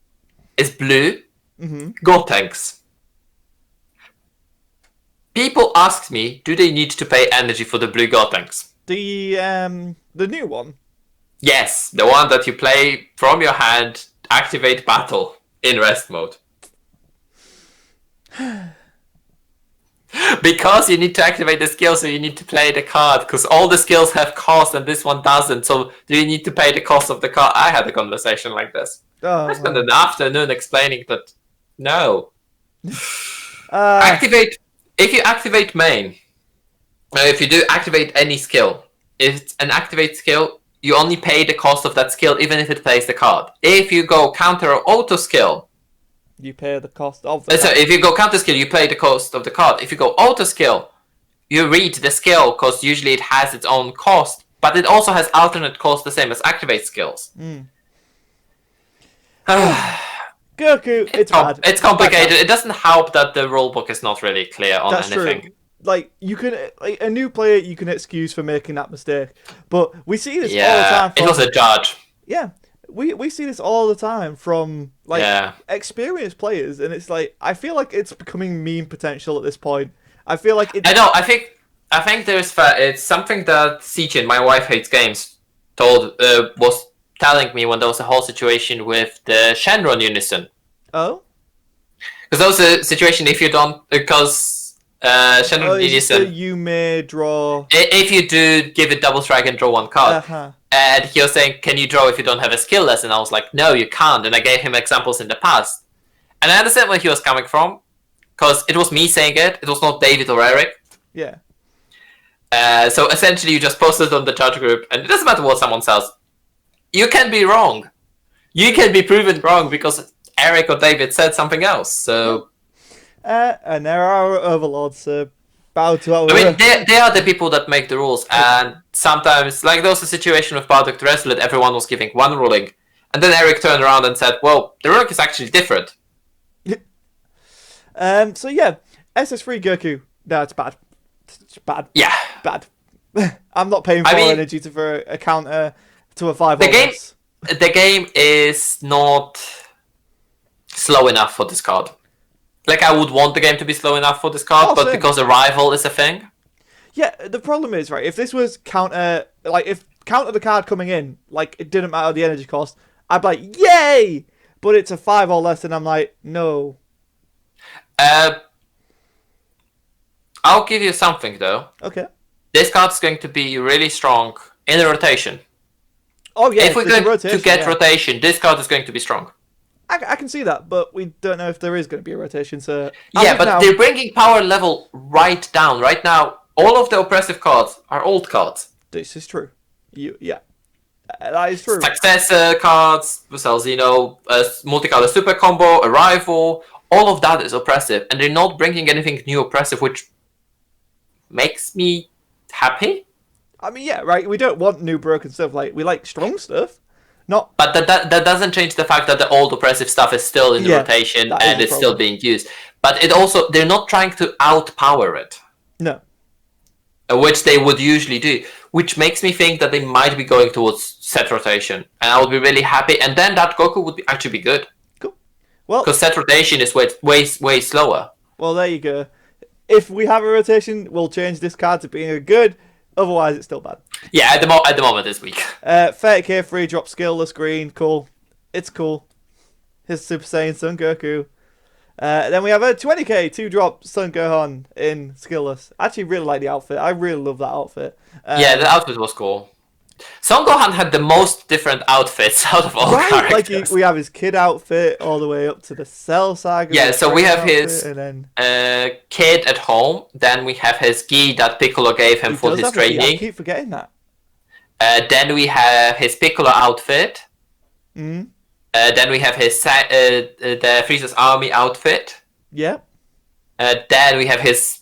is blue. Mm-hmm. Gotenks. People asked me, do they need to pay energy for the blue Gotenks? The new one? Yes, the one that you play from your hand, activate battle in rest mode. Because you need to activate the skill, so you need to play the card, because all the skills have cost and this one doesn't, so do you need to pay the cost of the card? I had a conversation like this. I spent an afternoon explaining that, no. If you activate main, if you do activate any skill, if it's an activate skill, you only pay the cost of that skill even if it plays the card. If you go counter or auto skill, you pay the cost of the card. If you go counter skill, you pay the cost of the card. If you go auto skill, you read the skill because usually it has its own cost, but it also has alternate cost the same as activate skills. Goku, it's bad. It's complicated. It doesn't help that the rulebook is not really clear on anything. True. Like, you can, like, a new player you can excuse for making that mistake, but we see this all the time. It was a judge. Yeah, we see this all the time from experienced players, and it's like, I feel like it's becoming meme potential at this point. I feel like I know. I think there's it's something that Sichin, my wife hates games, was telling me when there was a whole situation with the Shenron Unison. Oh? Because there was a situation if you don't... Because Shenron Unison... You may draw... If you do give it double strike and draw 1 card. And he was saying, can you draw if you don't have a skill list? And I was like, no, you can't. And I gave him examples in the past. And I understand where he was coming from. Because it was me saying it. It was not David or Eric. Yeah. So essentially you just post it on the judge group. And it doesn't matter what someone says. you can be wrong. You can be proven wrong because Eric or David said something else. So, and there are overlords, so bow to our... I mean, they are the people that make the rules, and sometimes, like there was a situation with Bardock the Resolute, everyone was giving one ruling, and then Eric turned around and said, well, the ruling is actually different. So yeah, SS3 Goku. No, it's bad. It's bad. Yeah. Bad. I'm not paying 4 energy to for a counter to a 5 the game is not slow enough for this card. Like, I would want the game to be slow enough for this card, but because Arrival is a thing. Yeah, the problem is, right, if this was counter, like, if counter the card coming in, like, it didn't matter the energy cost, I'd be like, yay! But it's a 5 or less, and I'm like, no. I'll give you something, though. Okay. This card's going to be really strong in the rotation. Oh, yeah. If we're going to get rotation, this card is going to be strong. I can see that, but we don't know if there is going to be a rotation, so... Yeah, but they're bringing power level right down. Right now, all of the oppressive cards are old cards. This is true. Yeah. That is true. Successor cards, Xeno, multicolor super combo, Arrival, all of that is oppressive, and they're not bringing anything new oppressive, which makes me happy. I mean, yeah, right, we don't want new broken stuff, like, we like strong stuff. Not... But that doesn't change the fact that the old oppressive stuff is still in the rotation and it's still being used. But it also, they're not trying to outpower it. No. Which they would usually do. Which makes me think that they might be going towards set rotation. And I would be really happy. And then that Goku would actually be good. Cool. Well, because set rotation is way slower. Well, there you go. If we have a rotation, we'll change this card to being a good. Otherwise, it's still bad. Yeah, at the moment it's weak. 30k free drop skillless green. Cool. It's cool. His Super Saiyan Son Goku. Then we have a 20k 2-drop Son Gohan in skillless. I actually really like the outfit. I really love that outfit. Yeah, the outfit was cool. Son Gohan had the most different outfits out of all characters. Like we have his kid outfit all the way up to the Cell Saga. Yeah, so we have his and then... kid at home. Then we have his gi that Piccolo gave him for his training. I keep forgetting that. Then we have his Piccolo outfit. Then we have his the Frieza's army outfit. Yeah. Then we have his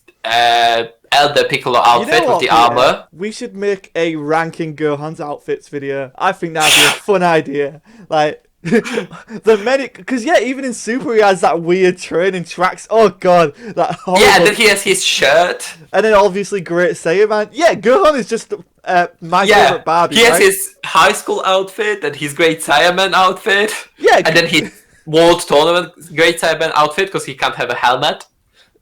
Elder Piccolo outfit with the armor. We should make a ranking Gohan's outfits video. I think that'd be a fun idea. Like the medic, because even in Super he has that weird training tracks. Oh god, that horrible. Yeah, then he has his shirt, and then obviously Great Saiyaman. Yeah, Gohan is just my favorite Barbie. He has his high school outfit and his Great Saiyaman outfit. Yeah, and then his World Tournament Great Saiyaman outfit because he can't have a helmet.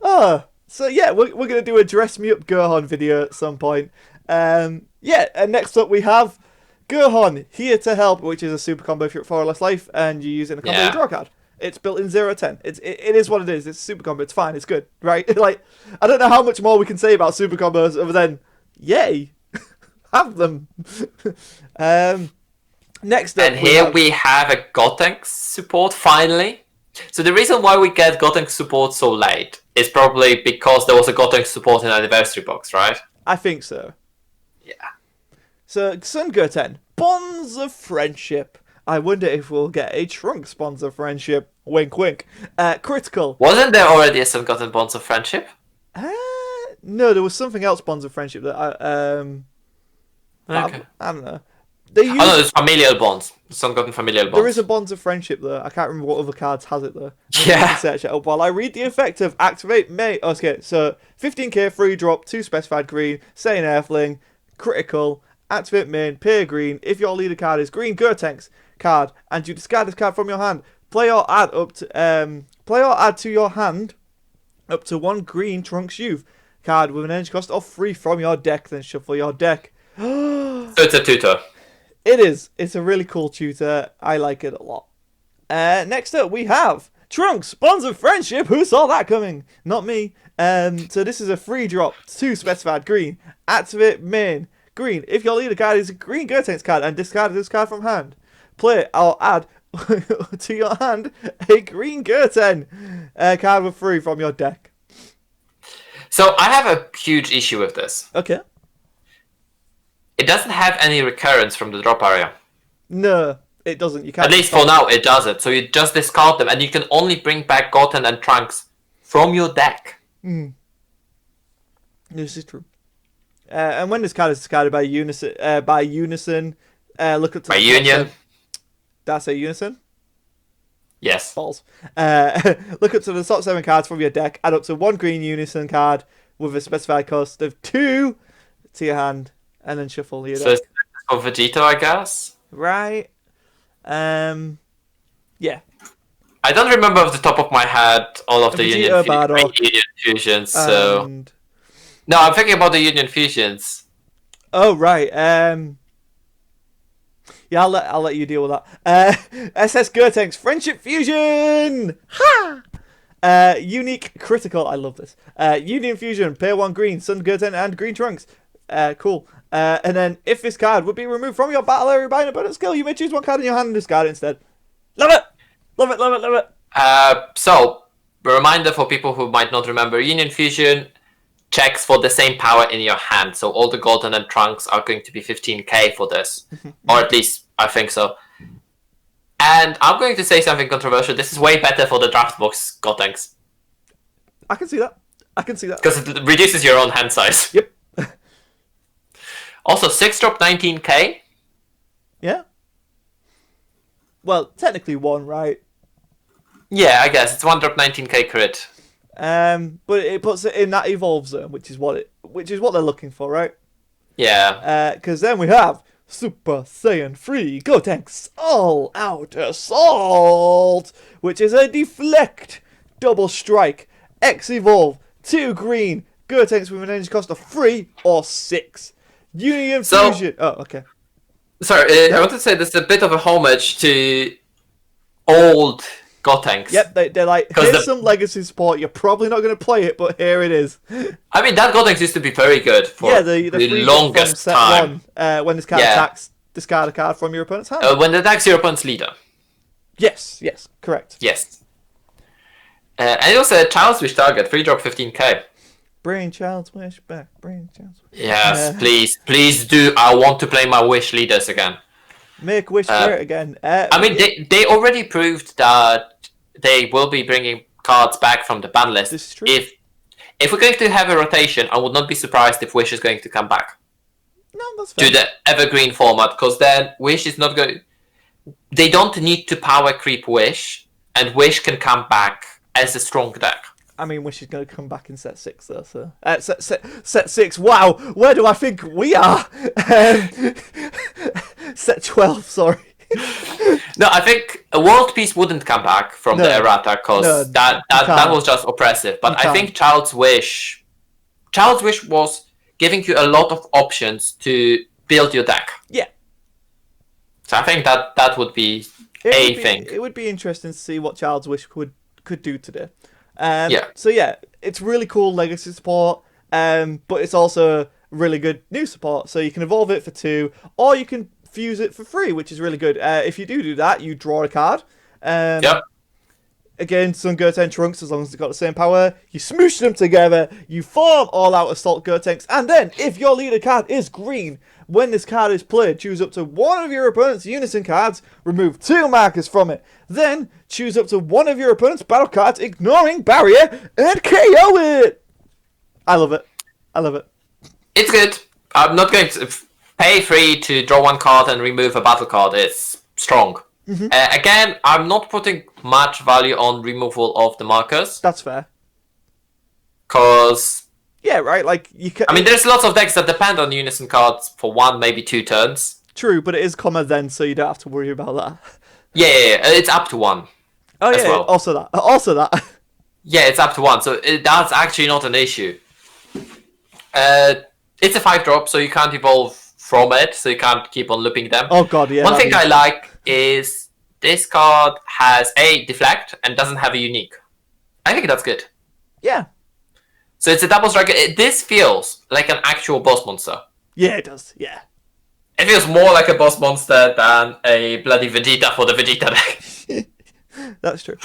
Oh. So yeah, we're gonna do a dress me up Gohan video at some point. And next up we have Gohan Here to Help, which is a super combo for 4 or less life, and you use it in a combo with draw card. It's built in 0-10. It is what it is. It's a super combo. It's fine. It's good, right? Like, I don't know how much more we can say about super combos other than yay, have them. Next up, and here we have a Gotenks support finally. So the reason why we get Gotenks support so late is probably because there was a Gotenks support in anniversary box, right? I think so. Yeah. So Son Goten, Bonds of Friendship. I wonder if we'll get a Trunks Bonds of Friendship. Wink, wink. Critical. Wasn't there already a Son Goten Bonds of Friendship? No, there was something else Bonds of Friendship that Okay. I don't know. no, there's familial bonds. Son Goten familial bonds. There is a Bonds of Friendship though. I can't remember what other cards has it though. Yeah. Search it up while I read the effect of Activate May. Okay, so 15k free drop, 2 specified green, Saiyan Earthling, critical, activate main, pay green. If your leader card is green Gotenks card and you discard this card from your hand, play or add to your hand up to 1 green Trunks Youth card with an energy cost of 3 from your deck, then shuffle your deck. So it's a tutor. It is. It's a really cool tutor. I like it a lot. Next up, we have Trunks, Bonds of Friendship. Who saw that coming? Not me. So this is a free drop, 2 specified green. Activate main, green. If your leader card is a green Gotenks card and discard this card from hand, play or add to your hand a green Goten card with 3 from your deck. So I have a huge issue with this. Okay. It doesn't have any recurrence from the drop area. No, it doesn't. You can't. At least for now, it doesn't. So you just discard them, and you can only bring back Goten and Trunks from your deck. This is true. And when this card is discarded by unison, look up to By the union. Did I say unison? Yes. Balls. Look up to the top 7 cards from your deck. Add up to 1 green unison card with a specified cost of 2 to your hand, and then shuffle your deck. So it's for Vegeta, I guess. Right. Yeah. I don't remember off the top of my head all of the Vegeta, Union fusions. So no, I'm thinking about the Union fusions. Oh right. Yeah, I'll let you deal with that. SS Gotenks Friendship Fusion. Ha! Unique critical. I love this. Union Fusion. Pay 1 green. Sun Goten and green Trunks. Cool. And then if this card would be removed from your battle area by an opponent's skill, you may choose 1 card in your hand and discard it instead. Love it. Love it. Love it. Love it. So a reminder for people who might not remember, Union Fusion checks for the same power in your hand. So all the Goten and Trunks are going to be 15k for this. Or at least I think so. And I'm going to say something controversial. This is way better for the draft box Gotenks. I can see that. Because it reduces your own hand size. Yep. Also, 6-drop 19k. Yeah. Well, technically 1, right? Yeah, I guess. It's 1-drop 19k crit. But it puts it in that evolve zone, which is what they're looking for, right? Yeah. Because then we have Super Saiyan 3 Gotenks All Out Assault, which is a deflect, double strike, X evolve, 2 green Gotenks with an energy cost of 3 or 6. Union Fusion. Oh, okay. Sorry, I want to say this is a bit of a homage to old Gotenks. Yep, they're like, here's some legacy support. You're probably not going to play it, but here it is. I mean, that Gotenks used to be very good for the longest set time. 1, when this card attacks, discard a card from your opponent's hand. When it attacks your opponent's leader. Yes, correct. Yes. And it was a Child's Wish target, 3-drop 15k. Bring Child's Wish back. Bring Child's Wish. Yes, please do. I want to play my Wish leaders again. Make Wish great again. I mean, they already proved that they will be bringing cards back from the ban list. This is true. If we're going to have a rotation, I would not be surprised if Wish is going to come back. No, that's fair. To the evergreen format, because then Wish is not going. They don't need to power creep Wish, and Wish can come back as a strong deck. I mean, Wish is going to come back in set 6, though. So set 6. Wow, where do I think we are? Set 12. Sorry. No, I think a World Peace wouldn't come back from the errata because that was just oppressive. But I think Child's Wish was giving you a lot of options to build your deck. Yeah. So I think that would be a thing. It would be interesting to see what Child's Wish could do today. So yeah, it's really cool legacy support, but it's also really good new support. So you can evolve it for 2, or you can fuse it for 3, which is really good. If you do that, you draw a card. Yep. Again, Sun Goten Trunks, as long as it's got the same power, you smoosh them together, you form All Out Assault Gotenks, and then, if your leader card is green, when this card is played, choose up to 1 of your opponent's unison cards, remove 2 markers from it. Then, choose up to 1 of your opponent's battle cards, ignoring barrier, and KO it! I love it. It's good. I'm not going to pay 3 to draw 1 card and remove a battle card. It's strong. Mm-hmm. Again, I'm not putting much value on removal of the markers. That's fair. Because... yeah, right, like, you can... I mean, there's lots of decks that depend on unison cards for 1, maybe 2 turns. True, but it is comma then, so you don't have to worry about that. Yeah, it's up to 1. Oh yeah, well. also that. Yeah, it's up to 1, so that's actually not an issue. It's a 5-drop, so you can't evolve from it, so you can't keep on looping them. Oh god, yeah. One thing I like is this card has a deflect and doesn't have a unique. I think that's good. Yeah. So it's a double striker. This feels like an actual boss monster. Yeah, it does. Yeah. It feels more like a boss monster than a bloody Vegeta for the Vegeta deck. That's true.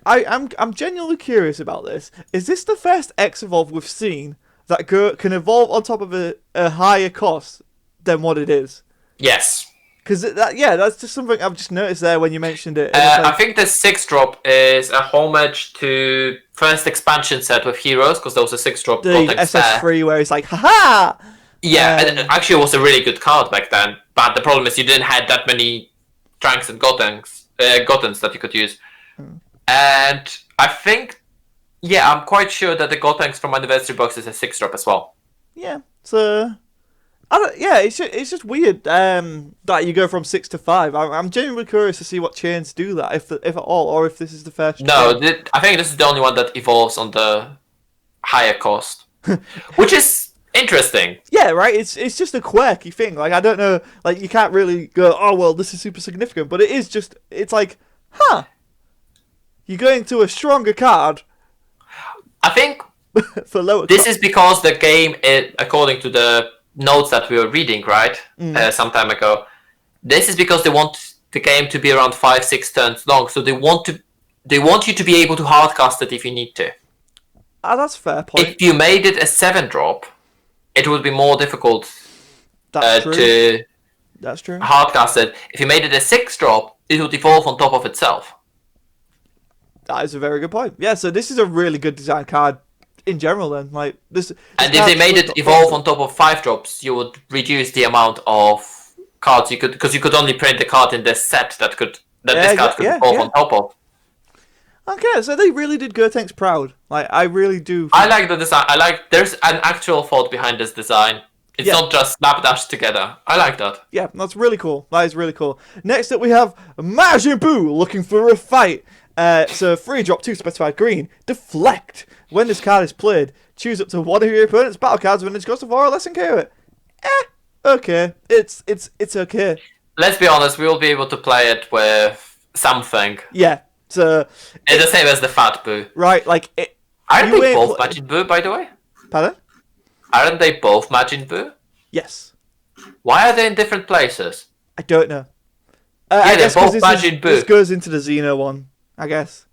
I'm genuinely curious about this. Is this the first X evolve we've seen that can evolve on top of a higher cost than what it is? Yes. Because that's just something I've just noticed there when you mentioned it. I think the 6-drop is a homage to first expansion set with heroes, because there was a 6-drop the Gotenks SS3 where it's like, haha! Yeah, and actually it was a really good card back then, but the problem is you didn't have that many Trunks and Gotenks that you could use. And I think, I'm quite sure that the Gotenks from Anniversary Box is a 6-drop as well. Yeah, so... it's just weird that you go from 6 to 5. I'm genuinely curious to see what chains do that, if at all, or if this is the first. No, I think this is the only one that evolves on the higher cost, which is interesting. Yeah, right. It's just a quirky thing. Like I don't know. Like you can't really go, oh well, this is super significant, but it is just. It's like, huh? You're going to a stronger card. I think for lower. This is because the game, according to the notes that we were reading, right, some time ago. This is because they want the game to be around 5-6 turns long, so they want you to be able to hardcast it if you need to. Ah, that's a fair point. If you made it a 7-drop, it would be more difficult That's to true. hardcast it. If you made it a 6-drop, it would evolve on top of itself. That is a very good point. Yeah, so this is a really good design card in general then. Like this and if they made it evolve on top of 5-drops, you would reduce the amount of cards you could, because you could only print the card in this set that this card could evolve on top of. Okay, so they really did Gotenks proud. Like I really do. I like the design. There's an actual thought behind this design. It's not just slapdash together. I like that. Yeah, that's really cool. That is really cool. Next up we have Majin Buu looking for a fight. So 3-drop 2 specified green. Deflect. When this card is played, choose up to one of your opponent's battle cards when it's cost of 4 or less and KO it. Okay. It's okay. Let's be honest, we will be able to play it with something. Yeah. So it's the same as the Fat Buu. Right, like it. Aren't they both Majin Buu, by the way? Pardon? Aren't they both Majin Buu? Yes. Why are they in different places? I don't know. I guess both Majin Buu. This goes into the Xeno one, I guess.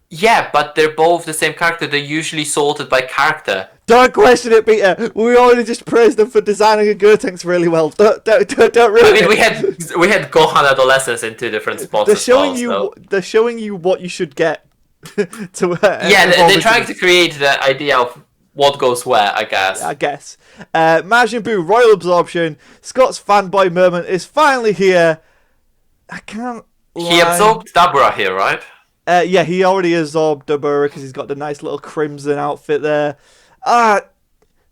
Yeah, but they're both the same character. They're usually sorted by character. Don't question it, Peter. We already just praised them for designing a Gotenks really well. Don't really. I mean, we had Gohan Adolescence in 2 different spots. They're showing you what you should get. They're trying to create the idea of what goes where, I guess. Majin Buu Royal Absorption. Scott's fanboy moment is finally here. I can't lie. He absorbed Dabura here, right? Yeah, he already absorbed Dabura because he's got the nice little crimson outfit there.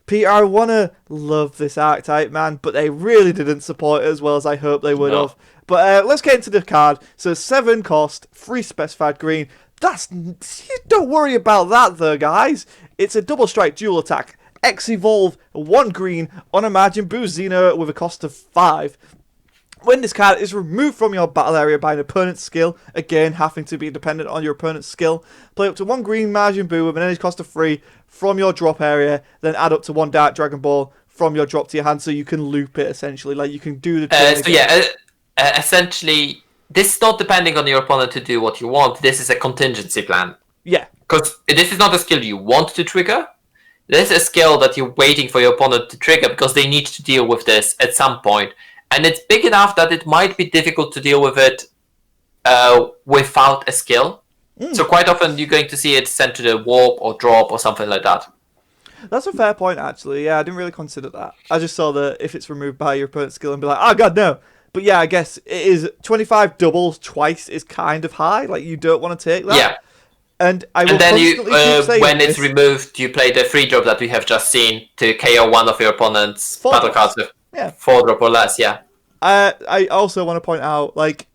Peter, I want to love this archetype, man, but they really didn't support it as well as I hoped they would have. But let's get into the card. So 7 cost, 3 specified green. Don't worry about that though, guys. It's a double strike dual attack. X evolve 1 green on a Majin Buu Xeno with a cost of 5. When this card is removed from your battle area by an opponent's skill, again having to be dependent on your opponent's skill, play up to 1 green Majin Buu with an energy cost of 3 from your drop area, then add up to 1 Dark Dragon Ball from your drop to your hand, so you can loop it essentially. Like you can do the. Essentially, this is not depending on your opponent to do what you want. This is a contingency plan. Yeah. Because this is not a skill you want to trigger. This is a skill that you're waiting for your opponent to trigger because they need to deal with this at some point. And it's big enough that it might be difficult to deal with it without a skill. So quite often you're going to see it sent to the warp or drop or something like that. That's a fair point, actually. Yeah, I didn't really consider that. I just saw that if it's removed by your opponent's skill and be like, oh god, no. But yeah, I guess it is 25 doubles twice is kind of high. Like, you don't want to take that. Yeah. And I will and then you, keep saying when this. it's removed, you play the 3-drop that we have just seen to KO one of your opponent's battle cards with 4-drop or less, yeah. I also want to point out, like,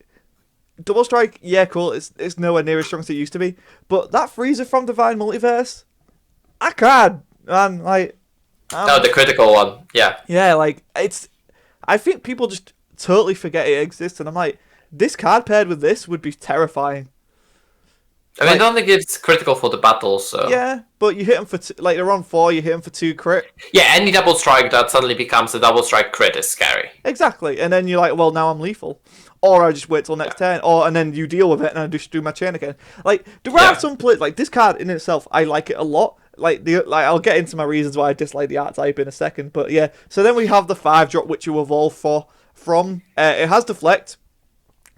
Double Strike, yeah, cool, it's nowhere near as strong as it used to be, but that Freezer from Divine Multiverse, I can't, man, like... the critical one, yeah. Yeah, like, I think people just totally forget it exists, and I'm like, this card paired with this would be terrifying. I mean, I don't think it's critical for the battles, so... Yeah, but you hit them for... like, they're on 4, you hit them for 2 crit. Yeah, any double strike that suddenly becomes a double strike crit is scary. Exactly, and then you're like, well, now I'm lethal. Or I just wait till next turn, and then you deal with it, and I just do my chain again. Like, there are some plays... like, this card in itself, I like it a lot, I'll get into my reasons why I dislike the art type in a second. But yeah, so then we have the 5-drop, which you evolve from. It has deflect.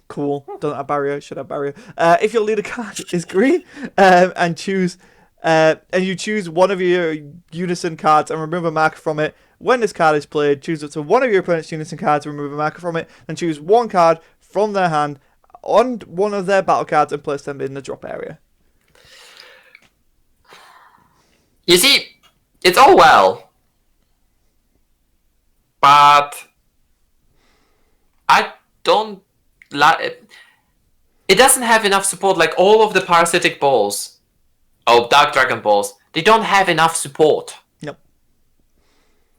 Cool. Doesn't have barrier. Should have barrier. If your leader card is green, and you choose one of your unison cards and remove a marker from it. When this card is played, choose up to one of your opponent's unison cards, remove a marker from it, and choose one card from their hand on one of their battle cards and place them in the drop area. You see, it's all well, but I don't like it. It doesn't have enough support. Like all of the parasitic balls, Dark Dragon balls, they don't have enough support. Nope.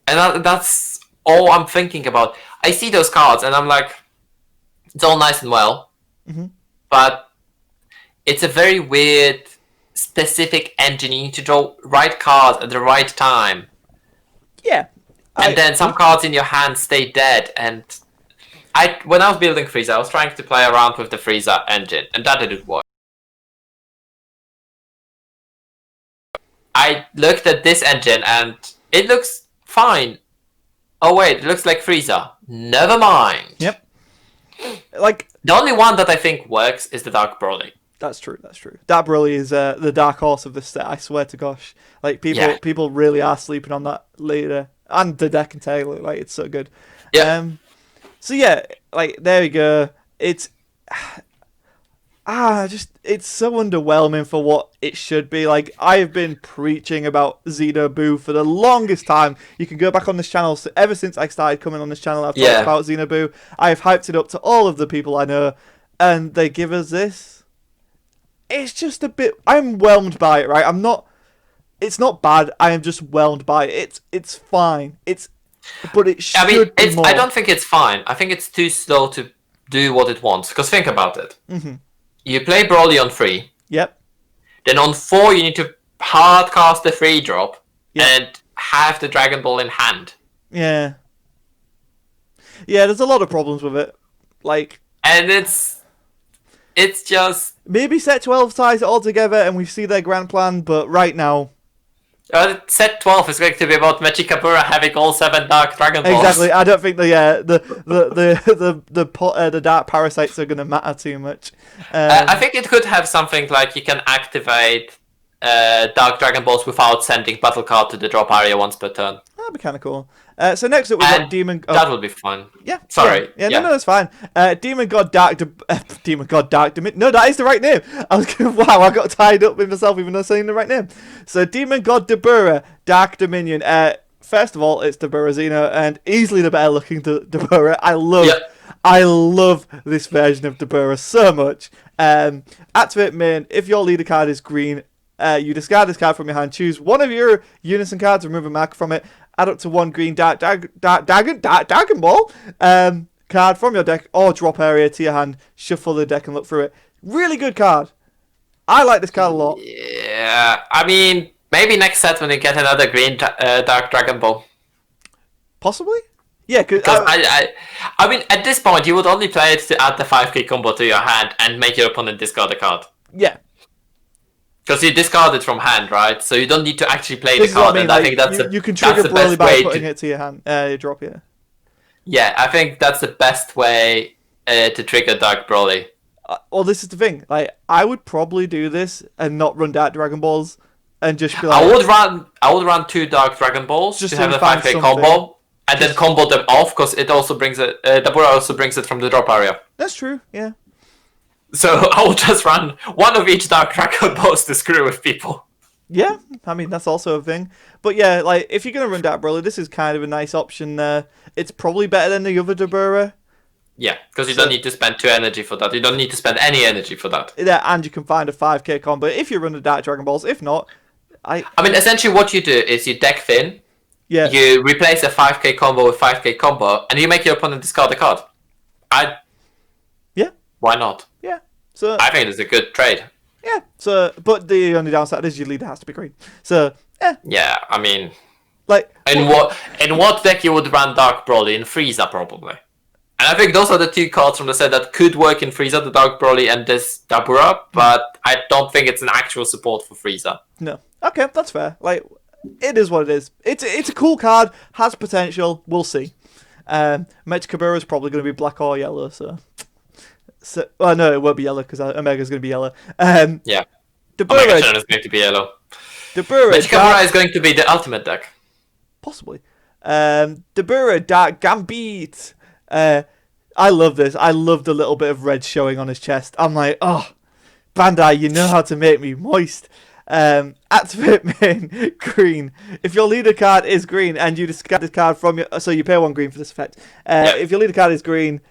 And that's all I'm thinking about. I see those cards and I'm like, it's all nice and well, but it's a very weird, specific engine. You need to draw right cards at the right time. Yeah. And then some cards in your hand stay dead. And when I was building Frieza, I was trying to play around with the Frieza engine, and that didn't work. I looked at this engine and it looks fine. Oh wait, it looks like Frieza. Never mind. Yep. Like the only one that I think works is the Dark Broly. That's true. Dark Broly is the dark horse of the set. I swear to gosh, like people really are sleeping on that leader and the deck entirely. Like it's so good. Yeah. So yeah, like there we go. It's it's so underwhelming for what it should be. Like I have been preaching about Xenobu for the longest time. You can go back on this channel. So ever since I started coming on this channel, I've talked about Xenobu. I have hyped it up to all of the people I know, and they give us this. It's just a bit. I'm whelmed by it. Right? I'm not. It's not bad. I am just whelmed by it. It's fine. But it should be more. I don't think it's fine. I think it's too slow to do what it wants. Because think about it. You play Broly on 3. Yep. Then on 4 you need to hard cast the 3-drop and have the Dragon Ball in hand. Yeah. Yeah, there's a lot of problems with it. Like, and it's just maybe set 12 ties it all together and we see their grand plan, but right now set 12 is going to be about Mechikabura having all 7 Dark Dragon Balls. Exactly. I don't think the Dark Parasites are going to matter too much. I think it could have something like you can activate Dark Dragon Balls without sending battle card to the drop area once per turn. That'd be kind of cool. So next up we've got Demon. That would be fun. Yeah. Sorry. Yeah. No, that's fine. Demon God Dark. Demon God Dark. No, that is the right name. Wow, I got tied up with myself even though saying the right name. So Demon God Dabura Dark Dominion. First of all, it's Dabura Xeno and easily the better looking Dabura. I love this version of Dabura so much. Activate main. If your leader card is green, you discard this card from your hand. Choose one of your unison cards, remove a marker from it. Add up to 1 green Dragon Ball card from your deck or drop area to your hand. Shuffle the deck and look through it. Really good card. I like this card a lot. Yeah, I mean, maybe next set when you get another green Dark Dragon Ball. Possibly? Yeah, because I mean, at this point, you would only play it to add the 5k combo to your hand and make your opponent discard a card. Yeah. Because you discard it from hand, right? So you don't need to actually play the card. And I think that's you can trigger Broly by putting it to your hand, your drop here. Yeah, I think that's the best way to trigger Dark Broly. Well, this is the thing. Like, I would probably do this and not run Dark Dragon Balls, and just be like, I would run 2 Dark Dragon Balls just to have a 5k combo, and then combo them off because it also brings it. Dabura also brings it from the drop area. That's true. Yeah. So I will just run one of each Dark Dragon Balls to screw with people. Yeah, I mean, that's also a thing. But yeah, like, if you're going to run Dark Broly, this is kind of a nice option there. It's probably better than the other Dabura. Yeah, because you don't need to spend 2 energy for that. You don't need to spend any energy for that. Yeah, and you can find a 5k combo if you run the Dark Dragon Balls. If not, I mean, essentially what you do is you deck thin. Yeah. You replace a 5k combo with 5k combo, and you make your opponent discard a card. Yeah. Why not? Yeah. So I think it's a good trade. Yeah. So, but the only downside is your leader has to be green. So, yeah, I mean, like, in what deck you would run Dark Broly? In Frieza, probably. And I think those are the 2 cards from the set that could work in Frieza, the Dark Broly and this Dabura, but I don't think it's an actual support for Frieza. No. Okay, that's fair. Like, it is what it is. It's a cool card, has potential. We'll see. Mechikabura is probably going to be black or yellow, so well, no, it won't be yellow because Omega's going to be yellow. Yeah. Dabura, Omega Channel is going to be yellow. Dabura, Mechikabura is going to be the ultimate deck. possibly. Dabura, Dark Gambit. I love this. I love the little bit of red showing on his chest. I'm like, oh, Bandai, you know how to make me moist. Activate main green. If your leader card is green and you discard this card from your, so you pay 1 green for this effect. If your leader card is green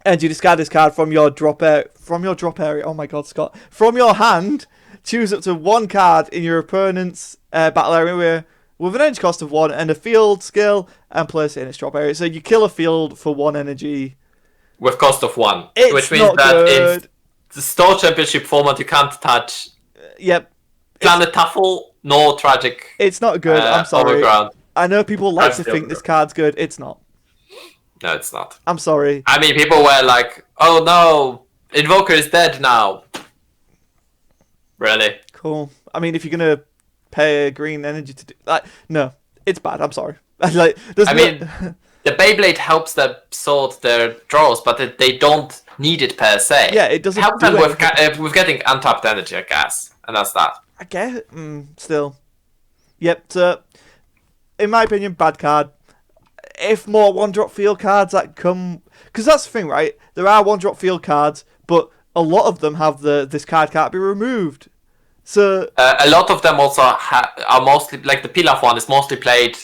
and you discard this card from your drop area. Oh my God, Scott! From your hand, choose up to 1 card in your opponent's battle area with an energy cost of 1 and a field skill, and place it in its drop area. So you kill a field for 1 energy with cost of 1, it's which means not that good. in the Store Championship format you can't touch Yep. Planet Tuffle, nor Tragic. It's not good. I'm sorry. Overground. I know people like to still think this card's good. It's not. No, it's not. I'm sorry. I mean, people were like, "Oh no, Invoker is dead now." Really? Cool. I mean, if you're gonna pay a green energy to do like, no, it's bad. I'm sorry. Like, I mean, the Beyblade helps them sort their draws, but they don't need it per se. Yeah, it doesn't help do them with, anything. with getting untapped energy, I guess, and that's that. I guess. Still. Yep. So, in my opinion, bad card. If more 1-drop field cards that come, because that's the thing, right? There are 1-drop field cards, but a lot of them have this card can't be removed. So a lot of them also are mostly like the Pilaf one is mostly played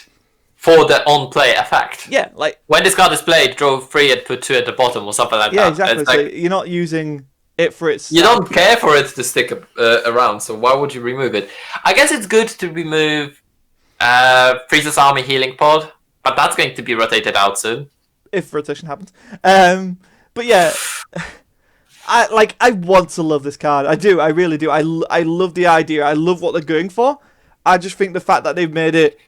for the on-play effect. yeah, like When this card is played, draw 3 and put 2 at the bottom or something like yeah, that. exactly. It's So like, you're not using it for its. you don't care for it to stick around, so why would you remove it? I guess it's good to remove Frieza's Army Healing Pod, but that's going to be rotated out soon. If rotation happens. But yeah, I want to love this card. I do. I really do. I love the idea. I love what they're going for. I just think the fact that they've made it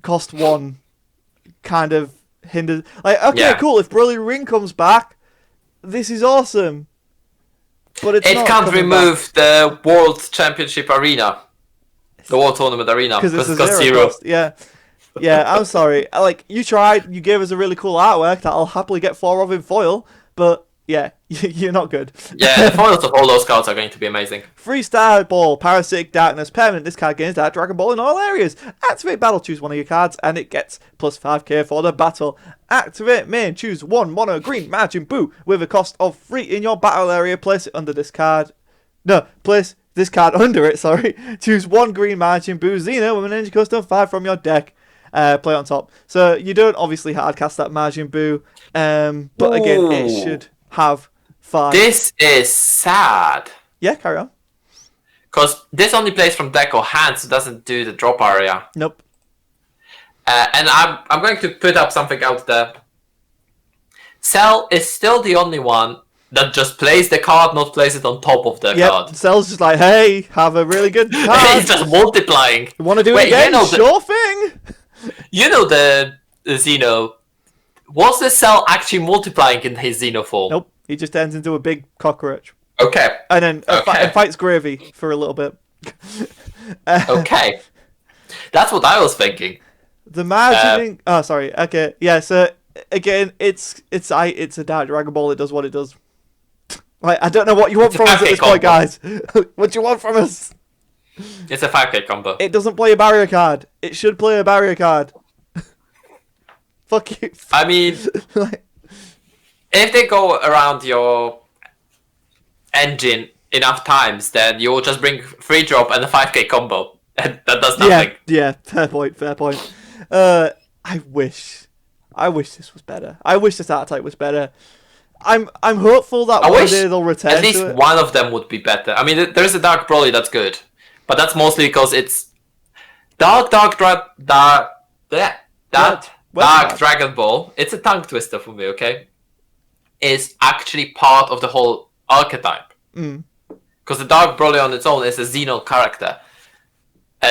cost 1 kind of hinders. Like, okay, Yeah. cool. If Broly Ring comes back, this is awesome. But it's It not can't coming remove the World Championship Arena, the World Tournament Arena, because because it's it's a got 0 0. cost. Yeah. Yeah, I'm sorry. Like, you tried, you gave us a really cool artwork that I'll happily get 4 of in foil, but yeah, you're not good. Yeah, the foils of all those cards are going to be amazing. 3-star ball, Parasitic Darkness, permanent. This card gains Dark Dragon Ball in all areas. Activate battle, choose 1 of your cards, and it gets plus 5k for the battle. Activate main, choose 1 mono green Majin Buu with a cost of 3 in your battle area. Place it under this card. No, place this card under it, sorry. Choose 1 green Majin Buu Xeno with an energy cost of 5 from your deck. Play on top. So you don't obviously hardcast that Majin Buu, but again, it Ooh. should have 5. This is sad. Yeah, carry on. Because this only plays from deck or hand, so it doesn't do the drop area. Nope. And I'm going to put up something out there. Cell is still the only one that just plays the card, not plays it on top of the Yep, card. Cell's just like, hey, have a really good card. It's just multiplying. You want to do Wait, it again? you know Sure thing. You know the Xeno. Was the Cell actually multiplying in his Xeno form? Nope, he just turns into a big cockroach. Okay. And then Okay. and fights Gravy for a little bit. Okay. That's what I was thinking. The margining... oh, sorry. Okay, yeah, so, again, it's a Dark Dragon Ball. It does what it does. Like, I don't know what you want It's a from us at this pancake point, guys. What do you want from us? It's a 5k combo. It doesn't play a barrier card. It should play a barrier card. Fuck you. I mean, Like, if they go around your engine enough times, then you'll just bring 3 drop and a 5k combo. And that does nothing. yeah, fair point. I wish this was better. I wish this art type was better. I'm hopeful that I one wish day they'll return at least to it. one of them would be better. I mean, there's a Dark Broly that's good, but that's mostly because it's Dark Dragon Ball. It's a tongue twister for me, okay? Is actually part of the whole archetype. Because the Dark Broly on its own is a Xeno character.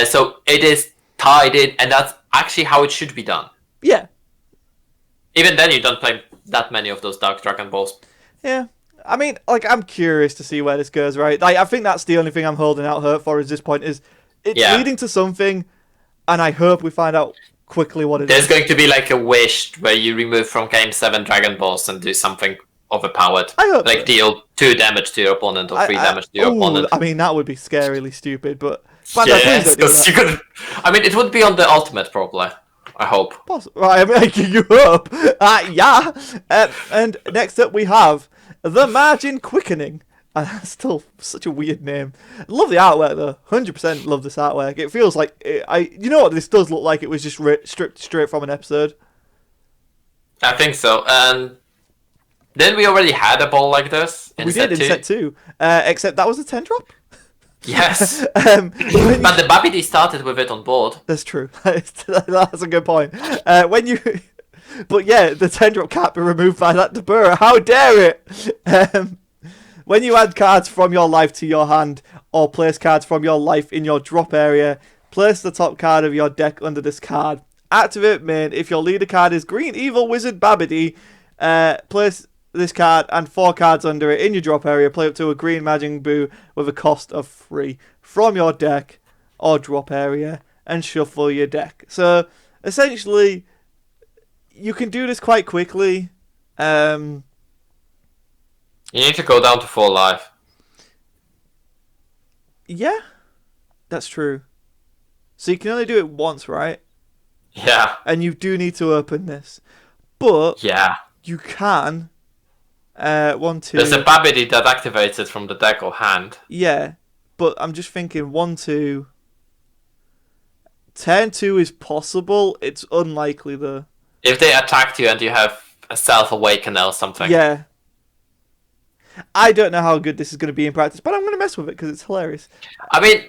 So it is tied in, and that's actually how it should be done. Yeah. Even then, you don't play that many of those Dark Dragon Balls. Yeah. I mean, like, I'm curious to see where this goes, right? Like, I think that's the only thing I'm holding out hope for at this point is It's leading to something, and I hope we find out quickly what it There's is. going to be like a wish where you remove from Game 7 Dragon Balls and do something overpowered. I hope like so. deal 2 damage to your opponent or 3 damage to your opponent. I mean, that would be scarily stupid, but Yes, because you could. I mean, it would be on the ultimate probably. I hope. Right, I'm making you up. Yeah. And next up we have the Margin Quickening. Still such a weird name. Love the artwork though. 100% love this artwork. It feels like you know what this does look like. It was just stripped straight from an episode. I think so. And then we already had a ball like this. We did in set 2. Except that was a 10 drop. Yes. But the Babidi started with it on board. That's true. That's a good point. But yeah, the 10 drop can't be removed by that Dabura. How dare it? When you add cards from your life to your hand, or place cards from your life in your drop area, place the top card of your deck under this card. Activate main. If your leader card is Green Evil Wizard Babidi, place this card and 4 cards under it in your drop area. Play up to a Green Majin Buu with a cost of 3 from your deck or drop area, and shuffle your deck. So essentially, you can do this quite quickly. You need to go down to 4 life. Yeah, that's true. So you can only do it once, right? Yeah. And you do need to open this. But yeah, you can. 1, 2. There's a Babidi that activates it from the deck or hand. Yeah, but I'm just thinking 1, 2. Turn 2 is possible. It's unlikely though. If they attacked you and you have a Self-Awakener or something. Yeah. I don't know how good this is going to be in practice, but I'm going to mess with it because it's hilarious. I mean,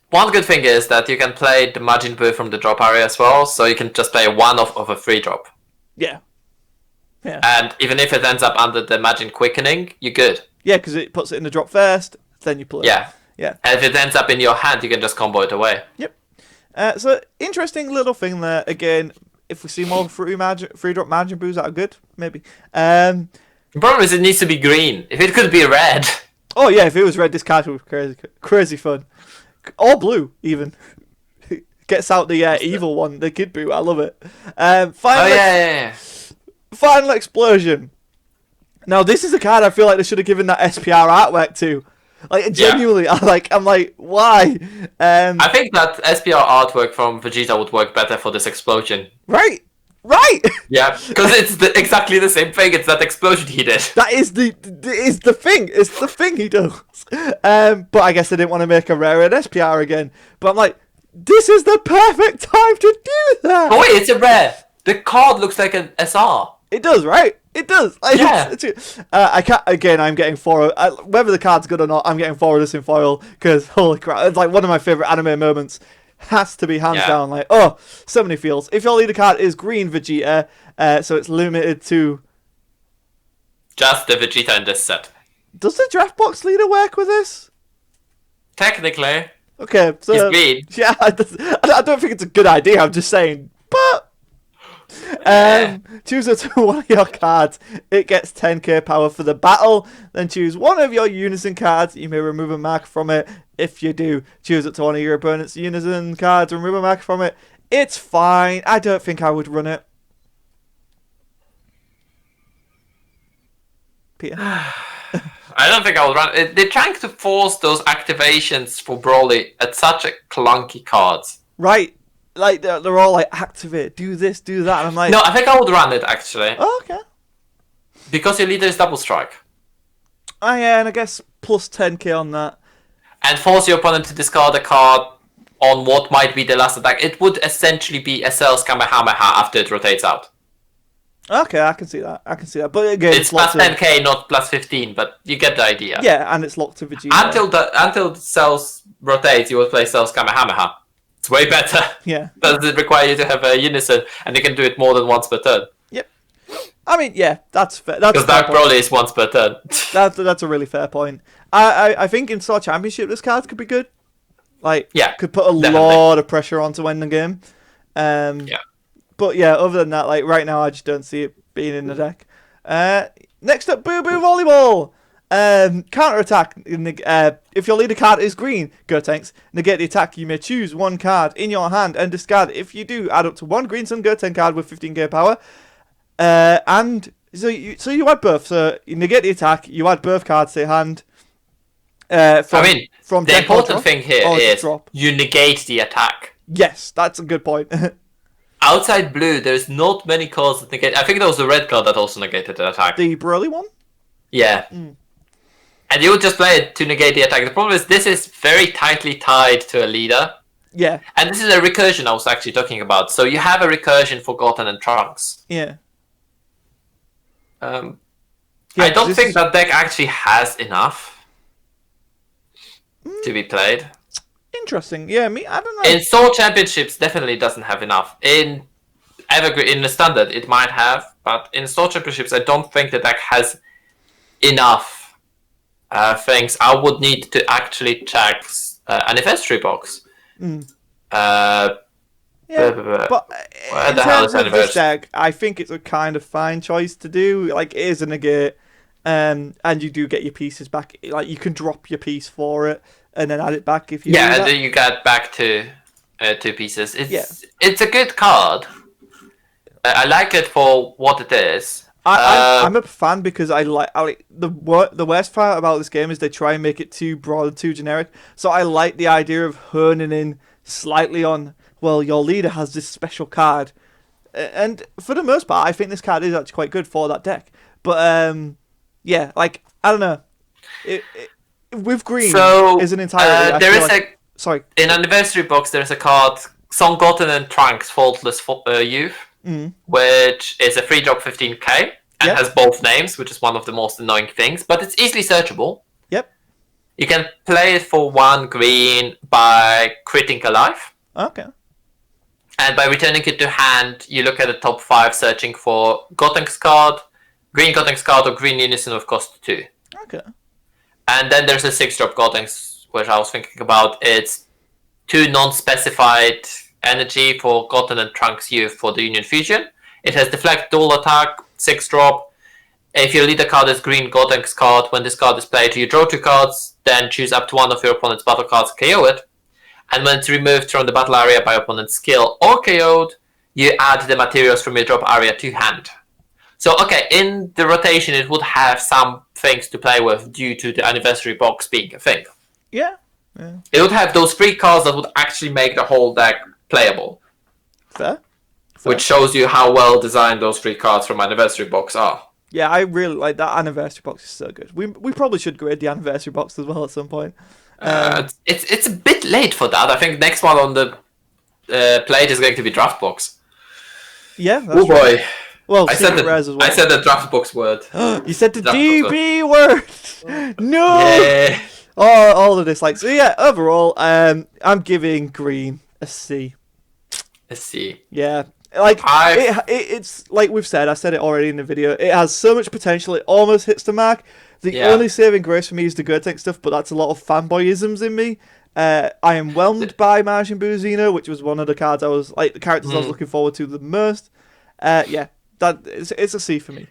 one good thing is that you can play the Majin Buu from the drop area as well, so you can just play one of a free drop. Yeah. Yeah. And even if it ends up under the Majin Quickening, you're good. Yeah, because it puts it in the drop first, then you play. Yeah. Yeah. And if it ends up in your hand, you can just combo it away. Yep. So, interesting little thing there. Again, if we see more free drop Majin Buus that are good, maybe. The problem is it needs to be green. If it could be red. Oh yeah, if it was red, this card would be crazy fun. Or blue, even. Gets out the evil one, the Kid Buu. I love it. Final Explosion. Now this is a card I feel like they should have given that SPR artwork to. Like genuinely, I'm like, why? I think that SPR artwork from Vegeta would work better for this explosion. Right. Yeah, because it's exactly the same thing. It's that explosion he did. That is the thing. It's the thing he does. But I guess they didn't want to make a rare at SPR again. But I'm like, this is the perfect time to do that. Oh wait, it's a rare. The card looks like an SR. It does, right? It does. Yeah. I can't. Again, I'm getting 4. Whether the card's good or not, I'm getting 4 of this in foil because holy crap! It's like one of my favorite anime moments. Has to be hands down. Like, oh, so many feels. If your leader card is Green Vegeta, so it's limited to just the Vegeta in this set. Does the draft box leader work with this? Technically. Okay, so he's green. Yeah, I don't think it's a good idea. I'm just saying, but. Choose it to one of your cards. It gets 10k power for the battle. Then choose one of your Unison cards. You may remove a mark from it. If you do, choose it to one of your opponent's Unison cards. Remove a mark from it. It's fine. I don't think I would run it. Peter? I don't think I would run it. They're trying to force those activations for Broly at such a clunky cards. Right. Like, they're all like, activate, do this, do that. And I'm like... No, I think I would run it, actually. Oh, okay. Because your leader is double strike. Oh, yeah, and I guess plus 10k on that. And force your opponent to discard a card on what might be the last attack. It would essentially be SL's Kamehameha after it rotates out. Okay, I can see that. But again, it's plus 10k, not plus 15, but you get the idea. Yeah, and it's locked to Vegeta. Until the cells rotates, you will play Cell's Kamehameha. It's way better. Yeah. Does it require you to have a Unison, and you can do it more than once per turn? Yep. I mean, yeah, that's fair. Because Dark Broly is once per turn. That's a really fair point. I think in Star Championship this card could be good. Like, could put a lot of pressure on to win the game. But yeah, other than that, like right now, I just don't see it being in the deck. Next up, Boo Boo Volleyball. Counter attack. If your leader card is green, Gotenks, negate the attack. You may choose one card in your hand and discard. If you do, add up to one green Sun Gotenk card with 15k power. And so you add both. So you negate the attack. You add both cards to your hand. From the important thing here is drop. You negate the attack. Yes, that's a good point. Outside blue, there's not many cards that negate. I think there was a red card that also negated the attack. The Broly one? Yeah. And you would just play it to negate the attack. The problem is this is very tightly tied to a leader. Yeah. And this is a recursion I was actually talking about. So you have a recursion for Goten and Trunks. Yeah. I don't think that deck actually has enough to be played. Interesting. Yeah, I don't know. In Soul Championships, definitely doesn't have enough. In the Standard, it might have. But in Soul Championships, I don't think the deck has enough things. I would need to actually check Anniversary Box. But in terms of this deck, I think it's a kind of fine choice to do. Like, it is a negate, and you do get your pieces back. Like, you can drop your piece for it, and then add it back if you do that. And then you get back to 2 pieces. It's a good card. I like it for what it is. I'm a fan because I like the worst part about this game is they try and make it too broad and too generic. So I like the idea of honing in slightly on, well, your leader has this special card, and for the most part, I think this card is actually quite good for that deck. But yeah, like I don't know, with green is an entirely. Sorry. In Anniversary Box, there's a card Son Goten and Trunks Faultless Youth. Which is a 3-drop 15k and has both names, which is one of the most annoying things, but it's easily searchable. Yep. You can play it for 1 green by critting a life. Okay. And by returning it to hand, you look at the top 5 searching for Gotenks card, green Gotenks card, or green Unison of cost 2. Okay. And then there's a 6-drop Gotenks, which I was thinking about. It's 2 non-specified energy for Goten and Trunks Youth for the Union Fusion. It has Deflect, Dual Attack, 6-drop. If your leader card is green Gotenks card, when this card is played, you draw 2 cards, then choose up to one of your opponent's battle cards, KO it. And when it's removed from the battle area by opponent's skill or KO'd, you add the materials from your drop area to hand. So, okay, in the rotation, it would have some things to play with due to the Anniversary Box being a thing. Yeah. It would have those 3 cards that would actually make the whole deck playable. Fair. Which shows you how well designed those 3 cards from Anniversary Box are. Yeah, I really like that Anniversary Box. Is so good. We probably should grade the Anniversary Box as well at some point. It's a bit late for that. I think next one on the plate is going to be Draft Box. Yeah. That's oh boy. Right. Well, I said the Draft Box word. You said the DB word. No. Yeah. All the dislikes. So yeah, overall, I'm giving green a C. A C. Yeah. Like it's like we've said. I said it already in the video. It has so much potential. It almost hits the mark. The only saving grace for me is the Gotenks stuff, but that's a lot of fanboyisms in me. I am whelmed by Majin Buu Xeno, which was one of the cards the characters I was looking forward to the most. Yeah, it's a C for me.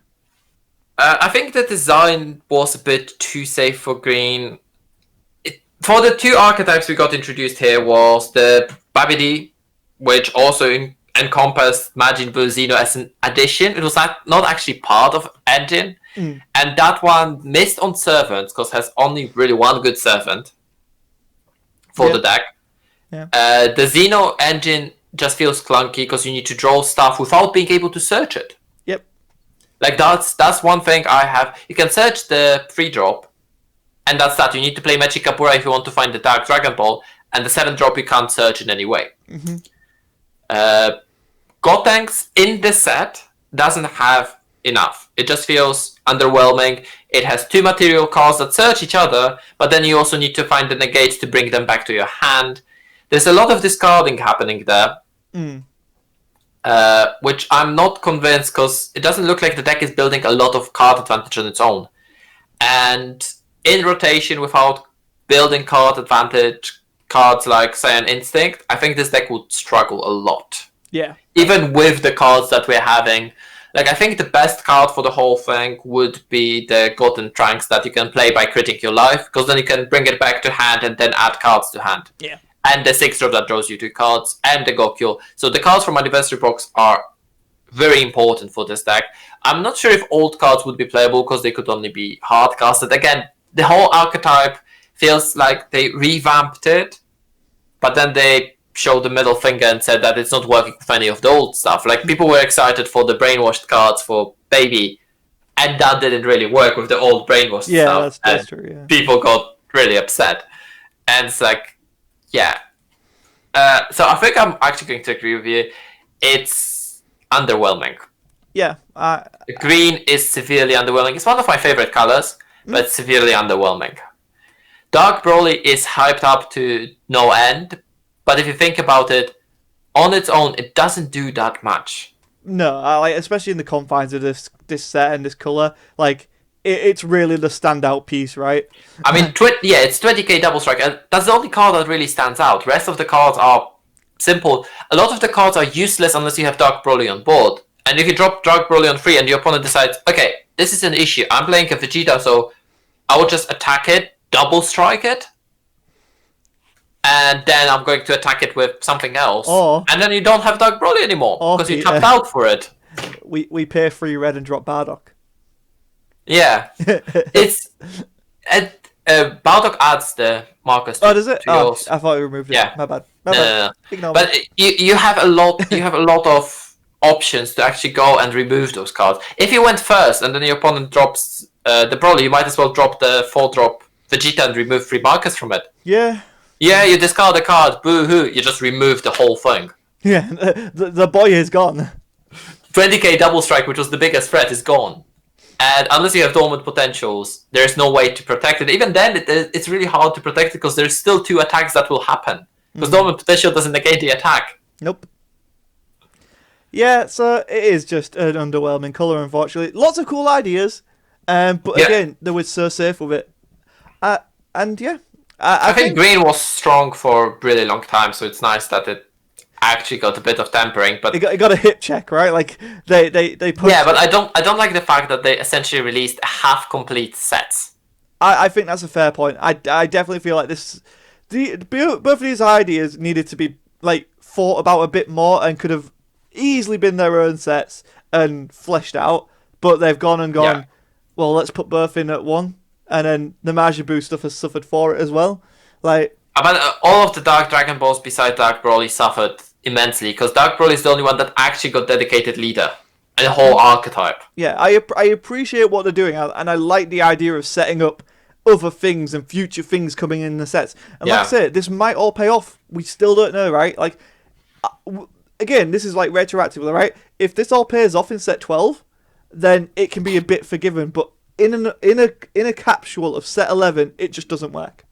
I think the design was a bit too safe for green. For the 2 archetypes we got introduced here was the Babidi, which also encompassed Majin Buu Xeno as an addition. It was not actually part of Engine. And that one missed on servants because has only really 1 good servant for the deck. Yeah. The Xeno engine just feels clunky because you need to draw stuff without being able to search it. Yep. Like that's one thing I have. You can search the 3-drop, and that's that. You need to play Magic Kapura if you want to find the Dark Dragon Ball, and the 7-drop you can't search in any way. Gotenks in this set doesn't have enough. It just feels underwhelming. It has 2 material cards that search each other, but then you also need to find the negates to bring them back to your hand. There's a lot of discarding happening there, which I'm not convinced because it doesn't look like the deck is building a lot of card advantage on its own. And in rotation, without building card advantage cards like Saiyan Instinct, I think this deck would struggle a lot. Yeah. Even with the cards that we're having, Like, I think the best card for the whole thing would be the Gotenks that you can play by critting your life, because then you can bring it back to hand and then add cards to hand. Yeah. And the 6-drop that draws you 2 cards, and the Gokyo. So the cards from Anniversary Box are very important for this deck. I'm not sure if old cards would be playable, because they could only be hard casted. Again, the whole archetype feels like they revamped it, but then they showed the middle finger and said that it's not working with any of the old stuff. Like, people were excited for the brainwashed cards for Baby, and that didn't really work with the old brainwashed stuff. That's true, yeah. People got really upset. And it's like, yeah. So I think I'm actually going to agree with you. It's underwhelming. Yeah. Green is severely underwhelming. It's one of my favorite colors, but it's severely underwhelming. Dark Broly is hyped up to no end, but if you think about it, on its own, it doesn't do that much. No, like, especially in the confines of this set and this color, like, it's really the standout piece, right? I mean, it's 20k double strike, and that's the only card that really stands out. The rest of the cards are simple. A lot of the cards are useless unless you have Dark Broly on board. And if you drop Dark Broly on 3 and your opponent decides, okay, this is an issue, I'm playing a Vegeta, so I will just attack it, double strike it, and then I'm going to attack it with something else. And then you don't have Dark Broly anymore, because you tapped out for it. We pay 3 red and drop Bardock. Yeah. It's... Bardock adds the markers to, does it? yours. I thought you removed it. Yeah. My bad. No. But you have a lot of options to actually go and remove those cards. If you went first and then your opponent drops the Broly, you might as well drop the 4-drop Vegeta and remove 3 markers from it. Yeah. Yeah, you discard a card, boo-hoo, you just remove the whole thing. Yeah, the boy is gone. 20k double strike, which was the biggest threat, is gone. And unless you have dormant potentials, there's no way to protect it. Even then, it's really hard to protect it, because there's still 2 attacks that will happen. Because dormant potential doesn't negate the attack. Nope. Yeah, so it is just an underwhelming colour, unfortunately. Lots of cool ideas, but again, they were so safe with it. And yeah, I think green was strong for a really long time, so it's nice that it actually got a bit of tempering. But it got a hip check, right? Like they pushed. Yeah, but I don't like the fact that they essentially released half-complete sets. I think that's a fair point. I definitely feel like both of these ideas needed to be like thought about a bit more and could have easily been their own sets and fleshed out, but they've gone, well, let's put both in at one, and then the Majin stuff has suffered for it as well. Like, but all of the Dark Dragon Balls besides Dark Broly suffered immensely, because Dark Broly is the only one that actually got dedicated leader and the whole archetype. Yeah, I appreciate what they're doing, and I like the idea of setting up other things and future things coming in the sets. And like I said, this might all pay off. We still don't know, right? Like, again, this is like retroactively, right? If this all pays off in set 12, then it can be a bit forgiven. But in a capsule of set 11, it just doesn't work.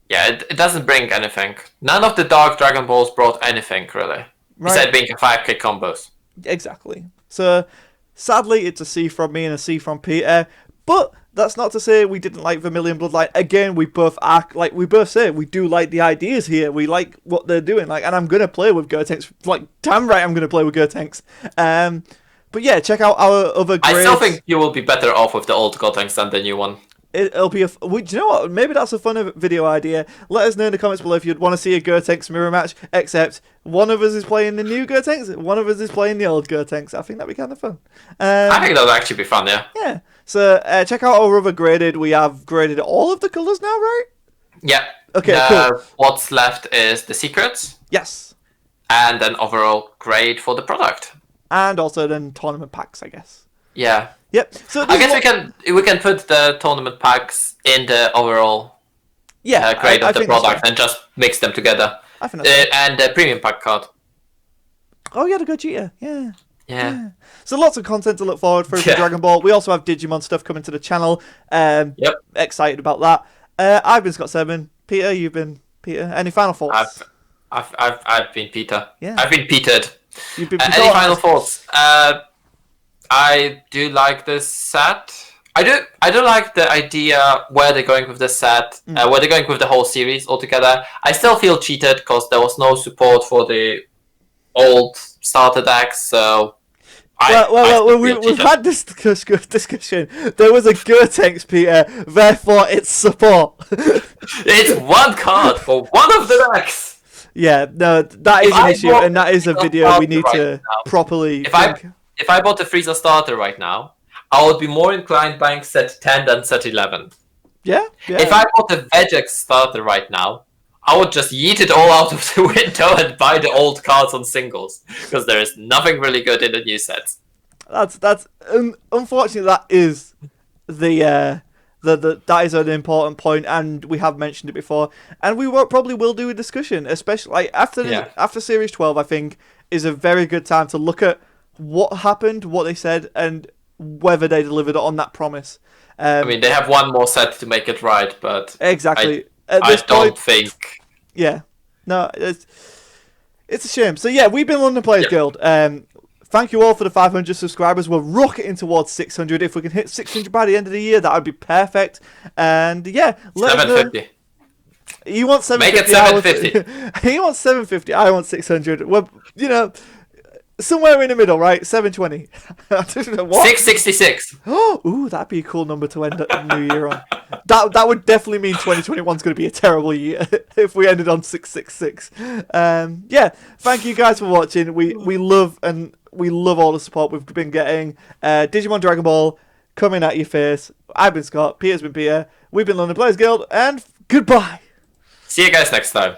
Yeah, it doesn't bring anything. None of the Dark Dragon Balls brought anything, really. Right. Besides being a 5k combos. Exactly. So, sadly, it's a C from me and a C from Peter. But that's not to say we didn't like Vermilion Bloodline. Again, we both say we do like the ideas here. We like what they're doing. Like, and I'm gonna play with Gotenks. Like, damn right, I'm gonna play with Gotenks. But yeah, check out our other grades. I still think you will be better off with the old Gotenks than the new one. It'll be do you know what? Maybe that's a fun video idea. Let us know in the comments below if you'd want to see a Gotenks mirror match, except one of us is playing the new Gotenks, one of us is playing the old Gotenks. I think that'd be kind of fun. I think that would actually be fun, yeah. Yeah. So check out our other graded. We have graded all of the colours now, right? Yeah. Okay, cool. What's left is the secrets. Yes. And an overall grade for the product. And also then tournament packs, I guess. Yeah. Yep. So I guess we can put the tournament packs in the overall grade of the product and just mix them together. I think that's and the premium pack card. Oh, yeah, the Gogeta. Yeah. Yeah. So lots of content to look forward for Dragon Ball. We also have Digimon stuff coming to the channel. Yep. Excited about that. I've been Scott7. Peter, you've been Peter. Any final thoughts? I've been Peter. Yeah. I've been Petered. You've been any final thoughts? I do like this set. I do like the idea where they're going with this set, where they're going with the whole series altogether. I still feel cheated because there was no support for the old starter decks, so We've had this discussion. There was a Gotenks, Peter, therefore it's support. It's one card for one of the decks. Yeah, no, that is an issue, and that is a video we need to properly think. If I bought the Frieza starter right now, I would be more inclined buying set 10 than set 11. Yeah. If I bought the Vegex starter right now, I would just yeet it all out of the window and buy the old cards on singles, because there is nothing really good in the new sets. That's unfortunately that is that is an important point, and we have mentioned it before, and we probably will do a discussion, especially like after Series 12. I think is a very good time to look at what happened, what they said, and whether they delivered on that promise. I mean, they have one more set to make it right, but exactly. I don't think. Yeah, no, it's a shame. So yeah, we've been London Players Guild. Thank you all for the 500 subscribers. We're rocketing towards 600. If we can hit 600 by the end of the year, that would be perfect. And yeah, let us know. 750. You want 750? Make it 750. He wants 750. I want 600. Well, somewhere in the middle, right? 720. I don't know what. 666. Oh, ooh, that'd be a cool number to end the new year on. That would definitely mean 2021 is going to be a terrible year if we ended on 666. Yeah, thank you guys for watching. We love all the support we've been getting. Digimon Dragon Ball coming at your face. I've been Scott. Peter's been Peter. We've been London Players Guild, and goodbye. See you guys next time.